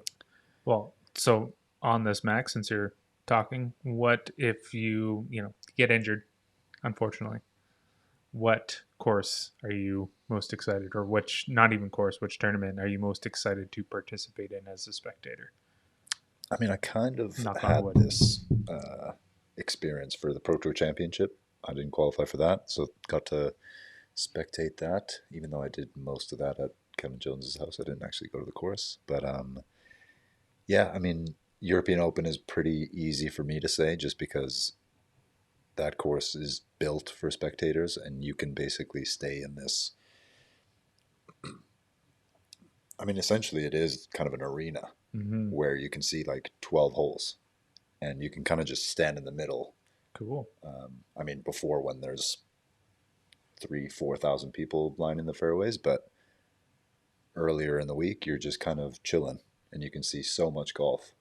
Speaker 2: Well, so on this, Max, since you're talking, what if you get injured, unfortunately? What course are you most excited, or which tournament are you most excited to participate in as a spectator?
Speaker 3: I mean, I kind of
Speaker 2: Knock on
Speaker 3: had
Speaker 2: wood.
Speaker 3: this experience for the Pro Tour Championship. I didn't qualify for that, so got to spectate that, even though I did most of that at Kevin Jones's house. I didn't actually go to the course. But yeah, I mean, European Open is pretty easy for me to say just because that course is built for spectators and you can basically stay in this. I mean, essentially it is kind of an arena where you can see like 12 holes and you can kind of just stand in the middle.
Speaker 2: Cool.
Speaker 3: I mean, before when there's 3,000-4,000 people lining the fairways, but earlier in the week, you're just kind of chilling and you can see so much golf.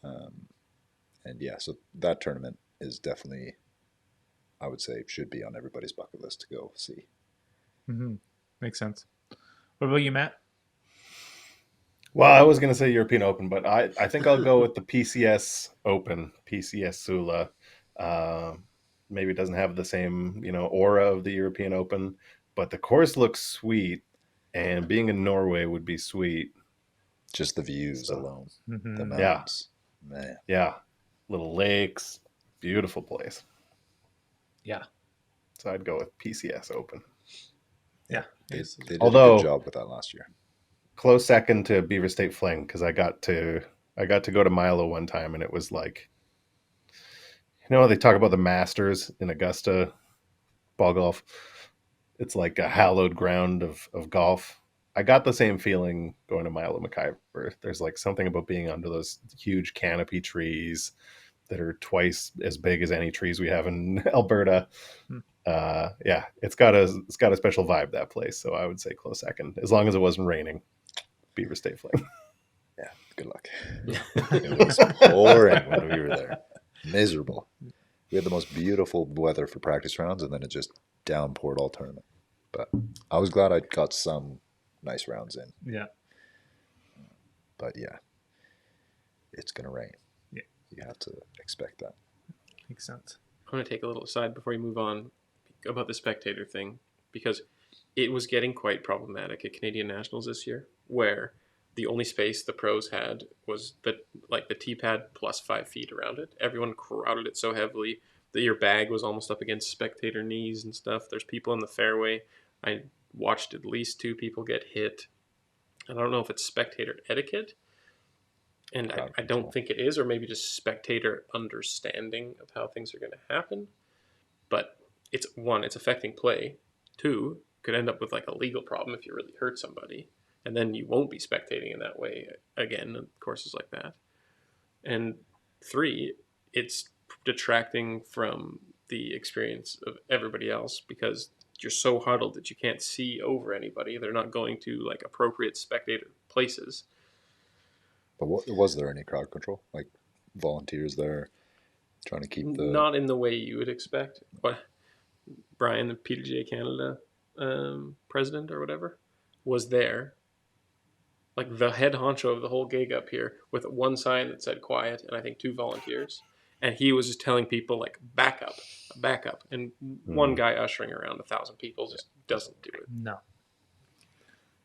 Speaker 3: And yeah, so that tournament is definitely, I would say, should be on everybody's bucket list to go see.
Speaker 2: Makes sense. What about you, Matt?
Speaker 5: Well, I was going to say European Open, but I think I'll go with the PCS Open, PCS Sula. Maybe it doesn't have the same, aura of the European Open, but the course looks sweet, and being in Norway would be sweet.
Speaker 3: Just the views alone, the mountains, man.
Speaker 5: Yeah, little lakes, beautiful place.
Speaker 2: Yeah.
Speaker 5: So I'd go with PCS Open.
Speaker 2: Yeah.
Speaker 3: They did a
Speaker 5: Although,
Speaker 3: good job with that last year.
Speaker 5: Close second to Beaver State Fling, because I got to go to Milo one time, and it was like, they talk about the Masters in Augusta ball golf. It's like a hallowed ground of golf. I got the same feeling going to Milo McIver. There's like something about being under those huge canopy trees that are twice as big as any trees we have in Alberta. Yeah, it's got a special vibe, that place. So I would say close second, as long as it wasn't raining. Beaver State Fling.
Speaker 3: Yeah, good luck. It was pouring when we were there. Miserable. We had the most beautiful weather for practice rounds, and then it just downpoured all tournament. But I was glad I got some nice rounds in.
Speaker 2: Yeah.
Speaker 3: But yeah, it's going to rain.
Speaker 2: Yeah.
Speaker 3: You have to expect that.
Speaker 2: Makes sense.
Speaker 4: I'm going to take a little aside before you move on about the spectator thing, because it was getting quite problematic at Canadian Nationals this year, where the only space the pros had was the tee pad plus 5 feet around it. Everyone crowded it so heavily that your bag was almost up against spectator knees and stuff. There's people in the fairway. I watched at least 2 people get hit. I don't know if it's spectator etiquette, and I don't think it is, or maybe just spectator understanding of how things are going to happen. But it's affecting play. 2, could end up with like a legal problem if you really hurt somebody, and then you won't be spectating in that way again in courses like that. And 3, it's detracting from the experience of everybody else because you're so huddled that you can't see over anybody. They're not going to like appropriate spectator places.
Speaker 3: But was there any crowd control? Like volunteers there trying to keep the...
Speaker 4: Not in the way you would expect. But Brian, the PDGA Canada president or whatever, was there, like the head honcho of the whole gig up here, with one sign that said quiet and I think 2 volunteers. And he was just telling people like back up. And one guy ushering around 1,000 people just doesn't do it.
Speaker 1: No.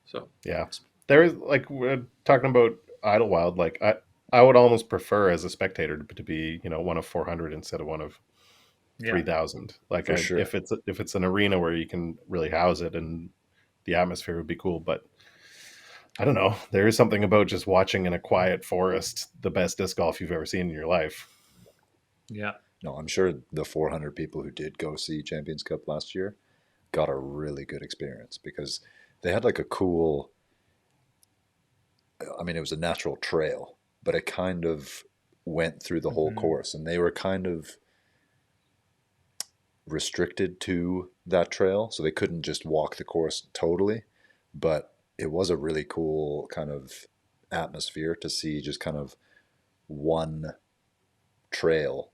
Speaker 4: So
Speaker 5: Yeah, there's like we're talking about Idlewild. Like I would almost prefer as a spectator to be one of 400 instead of one of 3,000. Like
Speaker 3: sure.
Speaker 5: if it's an arena where you can really house it and the atmosphere would be cool, but I don't know. There is something about just watching in a quiet forest the best disc golf you've ever seen in your life.
Speaker 1: Yeah.
Speaker 3: No, I'm sure the 400 people who did go see Champions Cup last year got a really good experience because they had like a cool, I mean, it was a natural trail, but it kind of went through the whole course, and they were kind of restricted to that trail, so they couldn't just walk the course totally, but it was a really cool kind of atmosphere to see just kind of one trail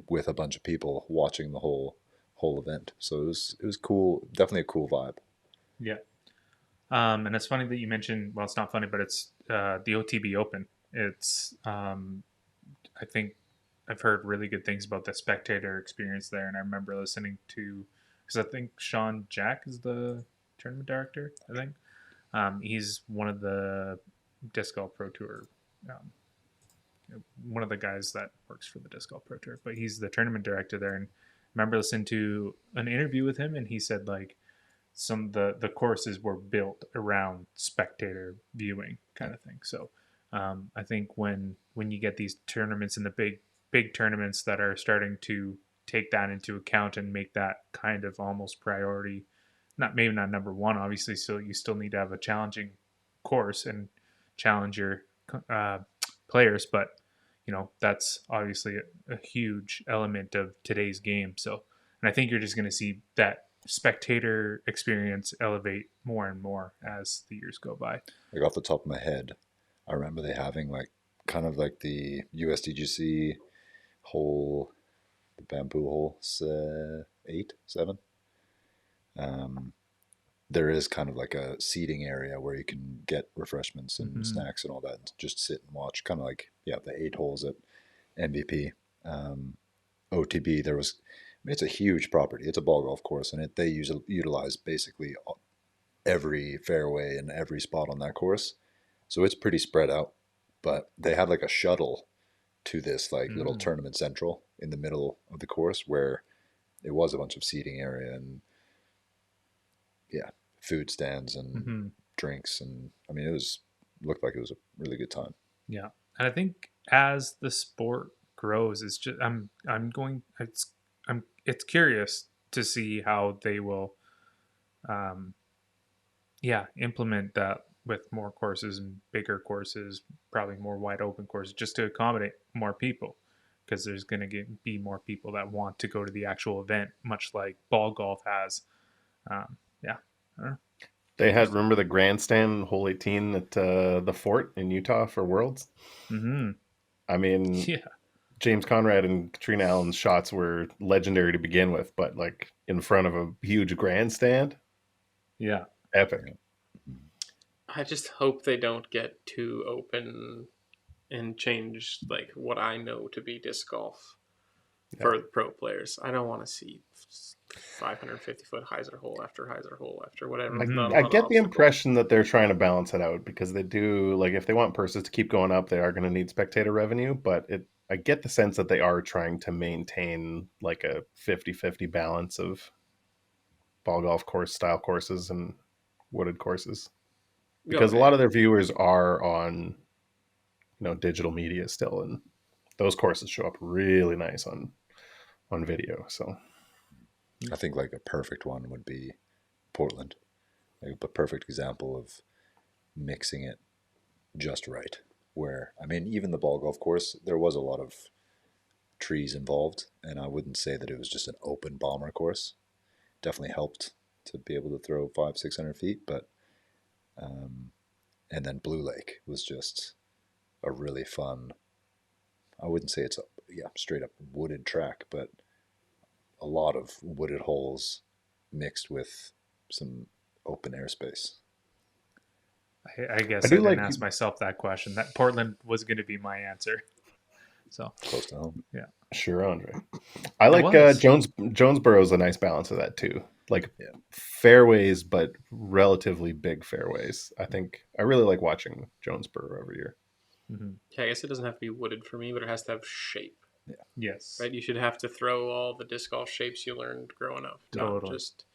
Speaker 3: with a bunch of people watching the whole event. So it was cool, definitely a cool vibe.
Speaker 1: Yeah. And it's funny that you mentioned, well, it's not funny, but it's the OTB Open. It's, I think I've heard really good things about the spectator experience there. And I remember listening to, because I think Sean Jack is the tournament director, I think. He's one of the Disc Golf Pro Tour, one of the guys that works for the Disc Golf Pro Tour, but he's the tournament director there. And I remember listening to an interview with him, and he said like some of the courses were built around spectator viewing kind of thing. So I think when you get these tournaments and the big tournaments that are starting to take that into account and make that kind of almost priority, maybe not number one, obviously, so you still need to have a challenging course and challenge your players, but that's obviously a huge element of today's game. So, and I think you're just going to see that spectator experience elevate more and more as the years go by.
Speaker 3: Like off the top of my head, I remember they having like kind of like the USDGC hole, the bamboo hole 8, 7. There is kind of like a seating area where you can get refreshments and snacks and all that, and just sit and watch, kind of like the 8 holes at MVP. OTB, there was, I mean, it's a huge property. It's a ball golf course, and they utilize basically every fairway and every spot on that course, so it's pretty spread out. But they had like a shuttle to this like little tournament central in the middle of the course where it was a bunch of seating area and food stands and drinks, and I mean looked like it was a really good time.
Speaker 1: Yeah, and I think as the sport grows, it's just it's curious to see how they will implement that with more courses and bigger courses, probably more wide open courses, just to accommodate more people, because there's going to be more people that want to go to the actual event, much like ball golf has. I don't know.
Speaker 5: They had, remember the grandstand hole 18 at the Fort in Utah for Worlds? I mean, James Conrad and Katrina Allen's shots were legendary to begin with, but like in front of a huge grandstand, epic.
Speaker 4: I just hope they don't get too open and change like what I know to be disc golf for the pro players. I don't want to see 550-foot hyzer hole after whatever.
Speaker 5: I get the impression that they're trying to balance it out, because they do, like, if they want purses to keep going up, they are going to need spectator revenue, but I get the sense that they are trying to maintain like a 50-50 balance of ball golf course style courses and wooded courses, because a lot of their viewers are on digital media still, and those courses show up really nice on video. So
Speaker 3: I think like a perfect one would be Portland, like a perfect example of mixing it just right, where I mean, even the ball golf course, there was a lot of trees involved, and I wouldn't say that it was just an open bomber course. Definitely helped to be able to throw 500-600 feet, but and then Blue Lake was just a really fun. I wouldn't say it's a straight up wooded track, but a lot of wooded holes mixed with some open airspace.
Speaker 2: I guess
Speaker 5: I
Speaker 2: I
Speaker 5: do
Speaker 2: didn't
Speaker 5: like-
Speaker 2: ask myself that question. That Portland was going to be my answer. So
Speaker 3: Close to home.
Speaker 5: Sure, Andre. I like
Speaker 2: was.
Speaker 5: Jonesboro's a nice balance of that too. Like fairways, but relatively big fairways. I really like watching Jonesboro every year.
Speaker 2: Mhm.
Speaker 4: Yeah, I guess it doesn't have to be wooded for me, but it has to have shape.
Speaker 2: Yes.
Speaker 4: Right? You should have to throw all the disc golf shapes you learned growing up, not
Speaker 2: Totally.
Speaker 4: just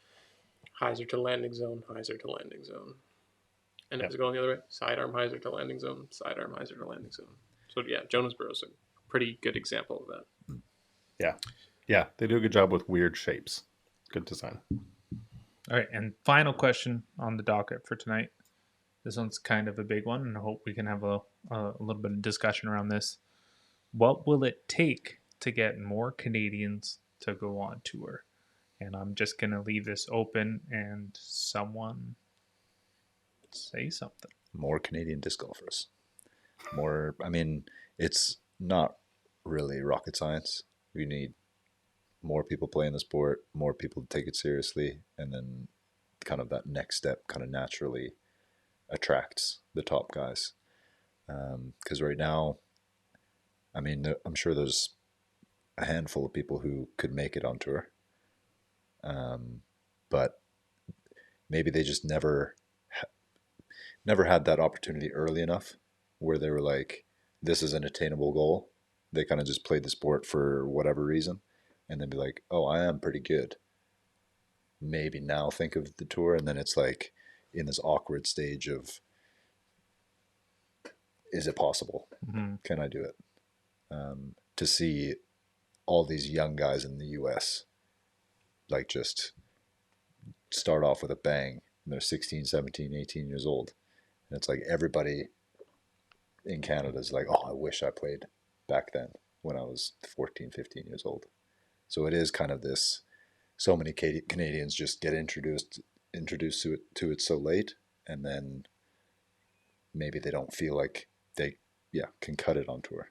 Speaker 4: hyzer to landing zone, hyzer to landing zone. And
Speaker 5: Yep.
Speaker 4: if it's going the other way, sidearm hyzer to landing zone, sidearm hyzer to landing zone. So yeah, Jonesboro's a pretty good example of that.
Speaker 5: Yeah, they do a good job with weird shapes. Good design.
Speaker 2: All right, and final question on the docket for tonight. This one's kind of a big one, and I hope we can have a little bit of discussion around this. What will it take to get more Canadians to go on tour? And I'm just going to leave this open and someone say something.
Speaker 3: More Canadian disc golfers. More, I mean, it's not really rocket science. We need more people playing the sport, more people to take it seriously, and then kind of that next step kind of naturally attracts the top guys. Because right now, I mean, I'm sure there's a handful of people who could make it on tour, but maybe they just never had that opportunity early enough where they were like, this is an attainable goal. They kind of just played the sport for whatever reason and then be like, oh, I am pretty good. Maybe now think of the tour. And then it's like in this awkward stage of, is it possible?
Speaker 2: Mm-hmm.
Speaker 3: Can I do it? To see all these young guys in the US like just start off with a bang. And they're 16, 17, 18 years old. And it's like everybody in Canada is like, oh, I wish I played back then when I was 14, 15 years old. So it is kind of this, so many Canadians just get introduced to it so late, and then maybe they don't feel like they can cut it on tour.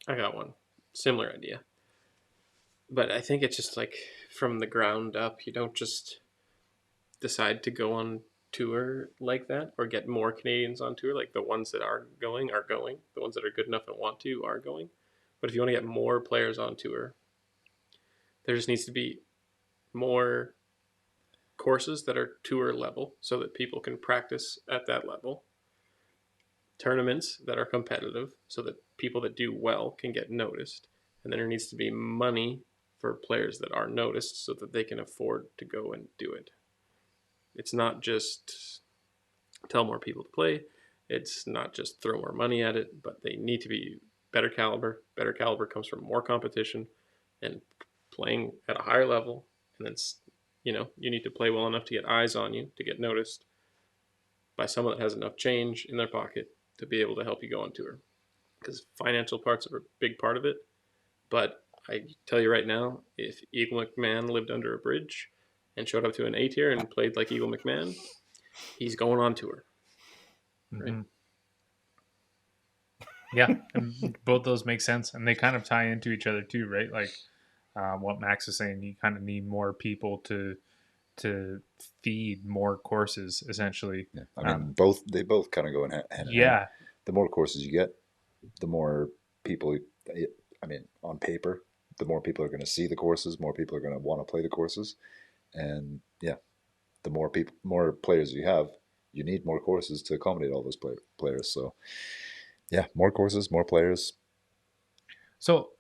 Speaker 4: I got one similar idea, but I think it's just like from the ground up. You don't just decide to go on tour like that or get more Canadians on tour. Like the ones that are going. The ones that are good enough and want to are going. But if you want to get more players on tour, there just needs to be more courses that are tour level so that people can practice at that level. Tournaments that are competitive so that people that do well can get noticed. And then there needs to be money for players that are noticed so that they can afford to go and do it. It's not just tell more people to play. It's not just throw more money at it, but they need to be better caliber. Better caliber comes from more competition and playing at a higher level. And then, you need to play well enough to get eyes on you, to get noticed by someone that has enough change in their pocket to be able to help you go on tour. Because financial parts are a big part of it. But I tell you right now, if Eagle McMahon lived under a bridge and showed up to an A tier and played like Eagle McMahon, he's going on tour. Right?
Speaker 2: Mm-hmm. Yeah, and both those make sense, and they kind of tie into each other too, right? Like what Max is saying, you kind of need more people to feed more courses, essentially.
Speaker 3: Yeah. I mean, they both kind of go in hand in hand.
Speaker 2: Yeah,
Speaker 3: The more courses you get, the more people. I mean, on paper, the more people are going to see the courses, more people are going to want to play the courses, and the more players you have, you need more courses to accommodate all those players. So, more courses, more players.
Speaker 2: So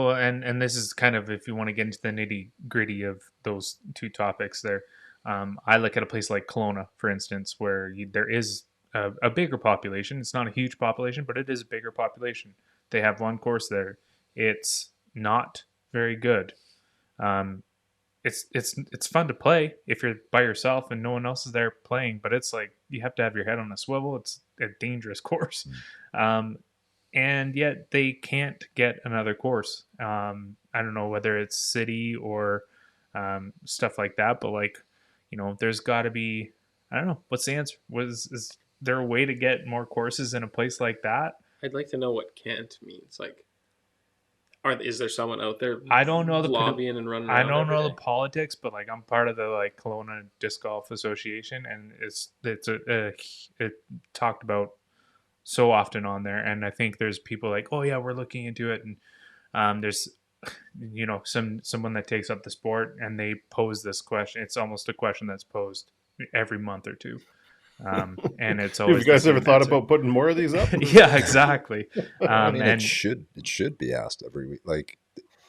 Speaker 2: and this is kind of, if you want to get into the nitty gritty of those two topics there, I look at a place like Kelowna, for instance, where there is a bigger population. It's not a huge population, but it is a bigger population. They have one course there. It's not very good. It's fun to play if you're by yourself and no one else is there playing, but it's like you have to have your head on a swivel. It's a dangerous course. and yet they can't get another course. I don't know whether it's city or stuff like that, but like, there's got to be, I don't know, what's the answer? Is there a way to get more courses in a place like that?
Speaker 4: I'd like to know what can't means. Like, is there someone out there
Speaker 2: I don't know the
Speaker 4: lobbying and running
Speaker 2: I
Speaker 4: around
Speaker 2: don't
Speaker 4: every
Speaker 2: know the
Speaker 4: day?
Speaker 2: politics, but like I'm part of the like Kelowna Disc Golf Association, and it talked about so often on there, and I think there's people like, oh yeah, we're looking into it, and there's someone that takes up the sport, and they pose this question. It's almost a question that's posed every month or two, and it's
Speaker 5: Have
Speaker 2: always
Speaker 5: you guys
Speaker 2: the
Speaker 5: ever
Speaker 2: same
Speaker 5: thought
Speaker 2: answer.
Speaker 5: about putting more of these up?
Speaker 2: Yeah, exactly.
Speaker 3: I mean,
Speaker 2: And
Speaker 3: it should be asked every week. Like,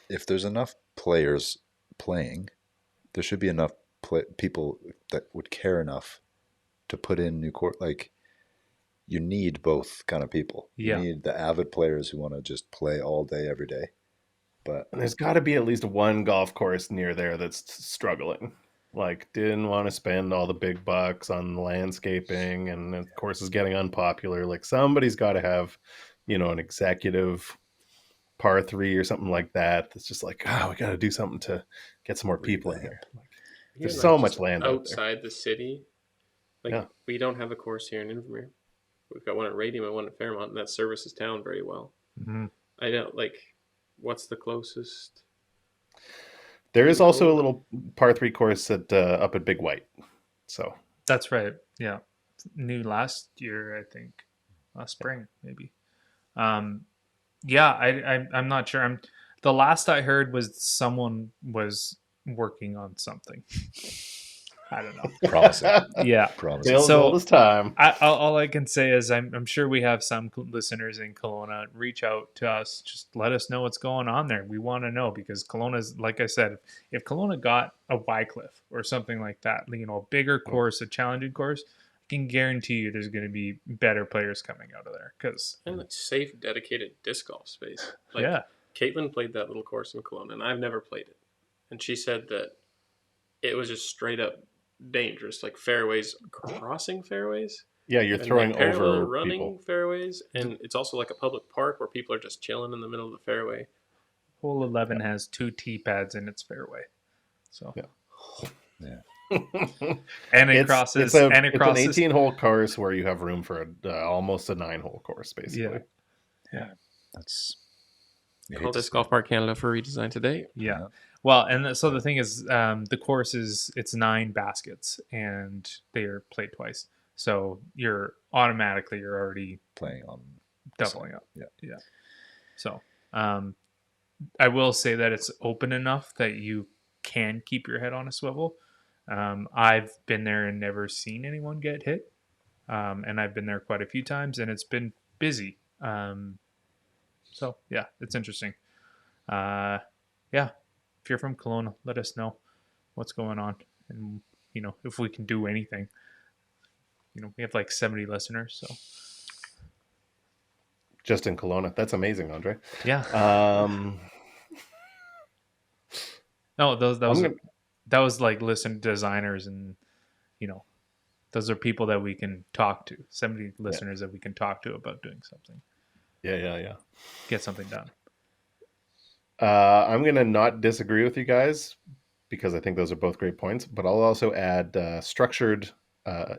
Speaker 3: if there's enough players playing, there should be enough people that would care enough to put in new court. Like, you need both kind of people.
Speaker 2: Yeah.
Speaker 3: You need the avid players who want to just play all day, every day. But
Speaker 5: And there's got to be at least one golf course near there that's struggling. Like, didn't want to spend all the big bucks on landscaping, and the course is getting unpopular. Like, somebody's got to have, an executive par 3 or something like that. That's just like, we got to do something to get some more people in here. Like, there's so much land out there.
Speaker 4: outside the city. Like, we don't have a course here in Invermere. We've got one at Radium and one at Fairmont, and that services town very well.
Speaker 2: Mhm.
Speaker 4: I don't what's the closest?
Speaker 5: There is also a little par 3 course up at Big White. So
Speaker 2: That's right. Yeah. New last year, I think. Last spring, maybe. Yeah, I'm not sure. The last I heard was someone was working on something. I don't know.
Speaker 3: promising.
Speaker 2: Yeah.
Speaker 3: Promising.
Speaker 5: tales
Speaker 2: So-
Speaker 5: old as time.
Speaker 2: All I can say is I'm sure we have some listeners in Kelowna. Reach out to us. Just let us know what's going on there. We want to know, because Kelowna's, like I said, if Kelowna got a Wycliffe or something like that, a bigger course, a challenging course, I can guarantee you there's going to be better players coming out of there.
Speaker 4: And safe, dedicated disc golf space.
Speaker 2: Yeah.
Speaker 4: Caitlin played that little course in Kelowna, and I've never played it. And she said that it was just straight up dangerous, like fairways, crossing fairways.
Speaker 5: Yeah, you're
Speaker 4: and
Speaker 5: throwing
Speaker 4: parallel
Speaker 5: over
Speaker 4: running
Speaker 5: people.
Speaker 4: fairways, and it's also like a public park where people are just chilling in the middle of the fairway.
Speaker 2: Hole 11 has 2 tee pads in its fairway. So
Speaker 3: Yeah.
Speaker 2: and it
Speaker 5: It's
Speaker 2: crosses
Speaker 5: an
Speaker 2: and it crosses
Speaker 5: 18-hole course where you have room for almost a 9-hole course, basically.
Speaker 3: That's
Speaker 4: Call Disc Golf Park Canada for redesign today.
Speaker 2: Yeah. Well, and so the thing is, the course it's 9 baskets, and they are played twice. So you're already
Speaker 3: playing on
Speaker 2: doubling up.
Speaker 3: Yeah.
Speaker 2: So I will say that it's open enough that you can keep your head on a swivel. I've been there and never seen anyone get hit. And I've been there quite a few times, and it's been busy. So yeah, it's interesting. If you're from Kelowna, let us know what's going on, and if we can do anything. We have like 70 listeners, so
Speaker 5: Just in Kelowna. That's amazing, Andre.
Speaker 2: yeah. No, that was like listen designers, and those are people that we can talk to. 70 listeners that we can talk to about doing something.
Speaker 5: Yeah.
Speaker 2: Get something done.
Speaker 5: I'm going to not disagree with you guys, because I think those are both great points, but I'll also add structured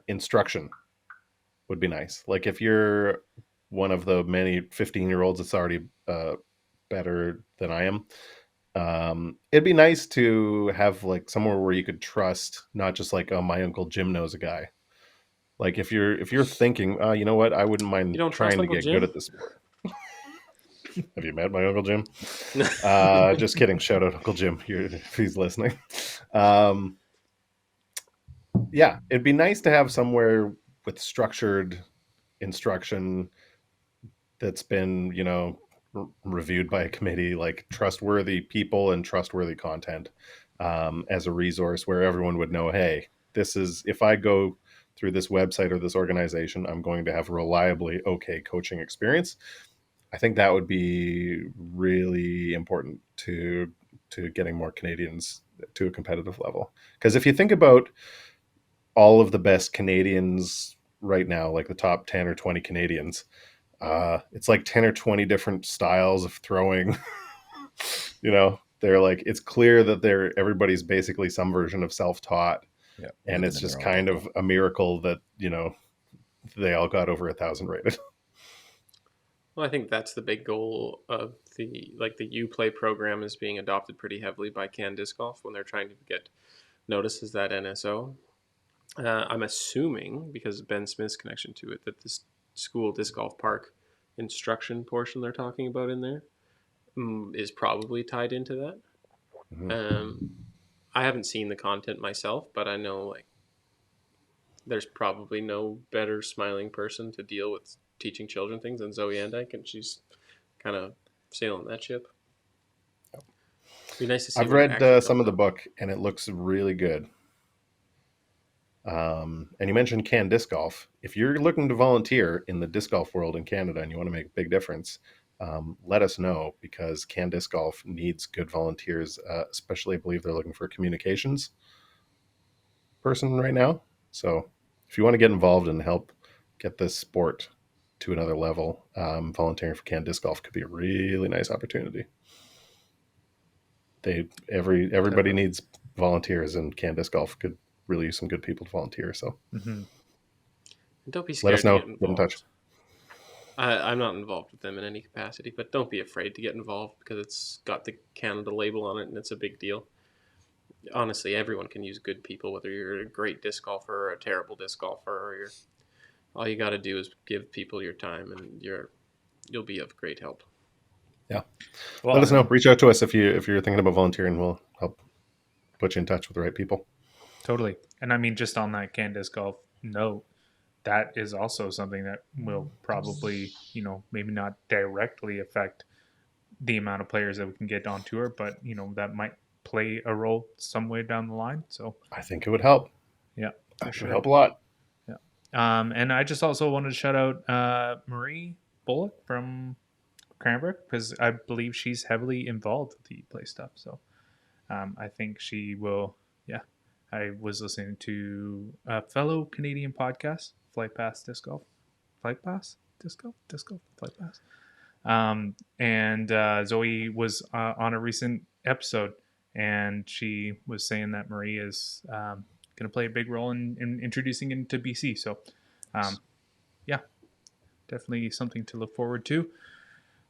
Speaker 5: instruction would be nice. Like, if you're one of the many 15-year-olds that's already better than I am, it'd be nice to have like somewhere where you could trust, not just like, oh, my Uncle Jim knows a guy. Like, if you're thinking, you know what, I wouldn't mind trying to get good at this sport. Have you met my Uncle Jim? Just kidding. Shout out Uncle Jim if he's listening. Yeah, it'd be nice to have somewhere with structured instruction that's been, reviewed by a committee, like trustworthy people and trustworthy content, as a resource where everyone would know, hey, this is, if I go through this website or this organization, I'm going to have reliably okay coaching experience. I think that would be really important to getting more Canadians to a competitive level. Because if you think about all of the best Canadians right now, like the top 10 or 20 Canadians, It's like 10 or 20 different styles of throwing. They're like, it's clear that everybody's basically some version of self-taught.
Speaker 3: Yeah,
Speaker 5: And it's just kind of a miracle that, they all got over 1,000 rated.
Speaker 4: Well, I think that's the big goal of the Uplay program is being adopted pretty heavily by Can Disc Golf when they're trying to get noticed as that NSO. I'm assuming, because of Ben Smith's connection to it, that this school DiscGolfPark instruction portion they're talking about in there is probably tied into that.
Speaker 5: Mm-hmm.
Speaker 4: I haven't seen the content myself, but I know there's probably no better smiling person to deal with teaching children things than Zoe Andike, and she's kind of sailing that ship. It'd be nice to see.
Speaker 5: I've read some of the book, and it looks really good. And you mentioned Can Disc Golf. If you're looking to volunteer in the disc golf world in Canada and you want to make a big difference, let us know, because Can Disc Golf needs good volunteers, especially I believe they're looking for a communications person right now. So if you want to get involved and help get this sport to another level, volunteering for Can Disc Golf could be a really nice opportunity. Everybody needs volunteers, and Can Disc Golf could really use some good people to volunteer. So
Speaker 4: don't be scared.
Speaker 5: Let us know.
Speaker 4: To get
Speaker 5: Get in touch.
Speaker 4: I'm not involved with them in any capacity, but don't be afraid to get involved, because it's got the Canada label on it and it's a big deal. Honestly, everyone can use good people, whether you're a great disc golfer or a terrible disc golfer, or all you got to do is give people your time, and you'll be of great help.
Speaker 5: Yeah. Well, let us know. Reach out to us if you're thinking about volunteering. We'll help put you in touch with the right people.
Speaker 2: Totally. And I mean, just on that Can Disc Golf note, that is also something that will probably, maybe not directly affect the amount of players that we can get on tour, but, that might play a role some way down the line. So
Speaker 5: I think it would help.
Speaker 2: Yeah.
Speaker 5: It would help a lot.
Speaker 2: Yeah. And I just also wanted to shout out Marie Bullock from Cranbrook, because I believe she's heavily involved with the play stuff. So I think she will. Yeah. I was listening to a fellow Canadian podcast, Flight Pass Disc Golf. Flight Pass Disc Golf? Disc Golf? Flight Pass. And Zoe was on a recent episode, and she was saying that Marie is going to play a big role in introducing into BC. So, yeah, definitely something to look forward to.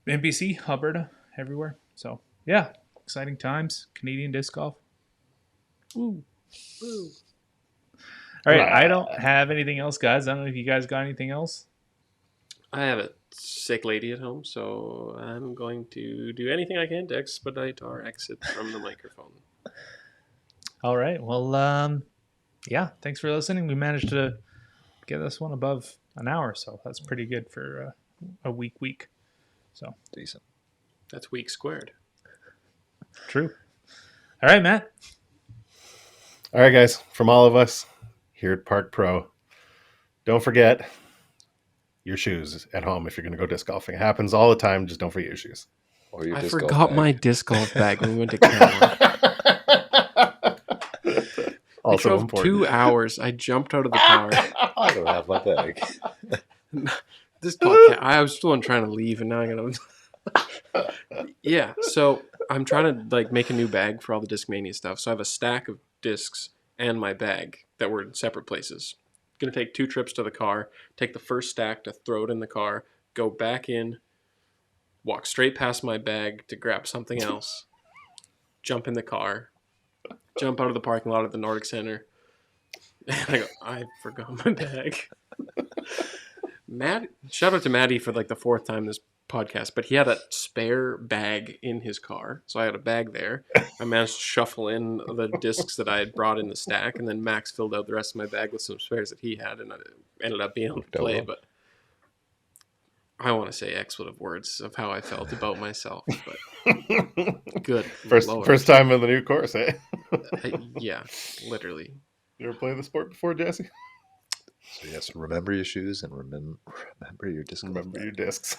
Speaker 2: In BC, Alberta, everywhere. So, yeah, exciting times. Canadian disc golf. Woo. Woo. All right, I don't have anything else, guys. I don't know if you guys got anything else.
Speaker 4: I have a sick lady at home, so I'm going to do anything I can to expedite our exit from the microphone.
Speaker 2: All right. Well, yeah, thanks for listening. We managed to get this one above an hour, so that's pretty good for a week. So
Speaker 3: decent.
Speaker 4: That's week squared.
Speaker 2: True. All right, Matt.
Speaker 5: All right, guys. From all of us here at Park Pro, don't forget your shoes at home if you're going to go disc golfing. It happens all the time. Just don't forget your shoes.
Speaker 3: Or your
Speaker 4: I
Speaker 3: disc golf
Speaker 4: forgot
Speaker 3: bag.
Speaker 4: my disc golf bag when we went to Canada. I drove
Speaker 5: important.
Speaker 4: 2 hours. I jumped out of the car.
Speaker 3: I don't have my bag.
Speaker 4: This podcast, I was still trying to leave, and now I gotta. Yeah, so I'm trying to make a new bag for all the Discmania stuff. So I have a stack of discs and my bag that were in separate places. Gonna take 2 trips to the car, take the first stack to throw it in the car, go back in, walk straight past my bag to grab something else, jump in the car, jump out of the parking lot at the Nordic Center, and I go, I forgot my bag. Shout out to Maddie for the 4th time this podcast, but he had a spare bag in his car, so I had a bag there. I managed to shuffle in the discs that I had brought in the stack, and then Max filled out the rest of my bag with some spares that he had, and I ended up being able to play. But I want to say expletive words of how I felt about myself, but good.
Speaker 5: First time in the new course, eh?
Speaker 4: Yeah, literally.
Speaker 5: You ever play the sport before, Jesse?
Speaker 3: So yes, remember your shoes and remember your disc.
Speaker 5: Remember your discs.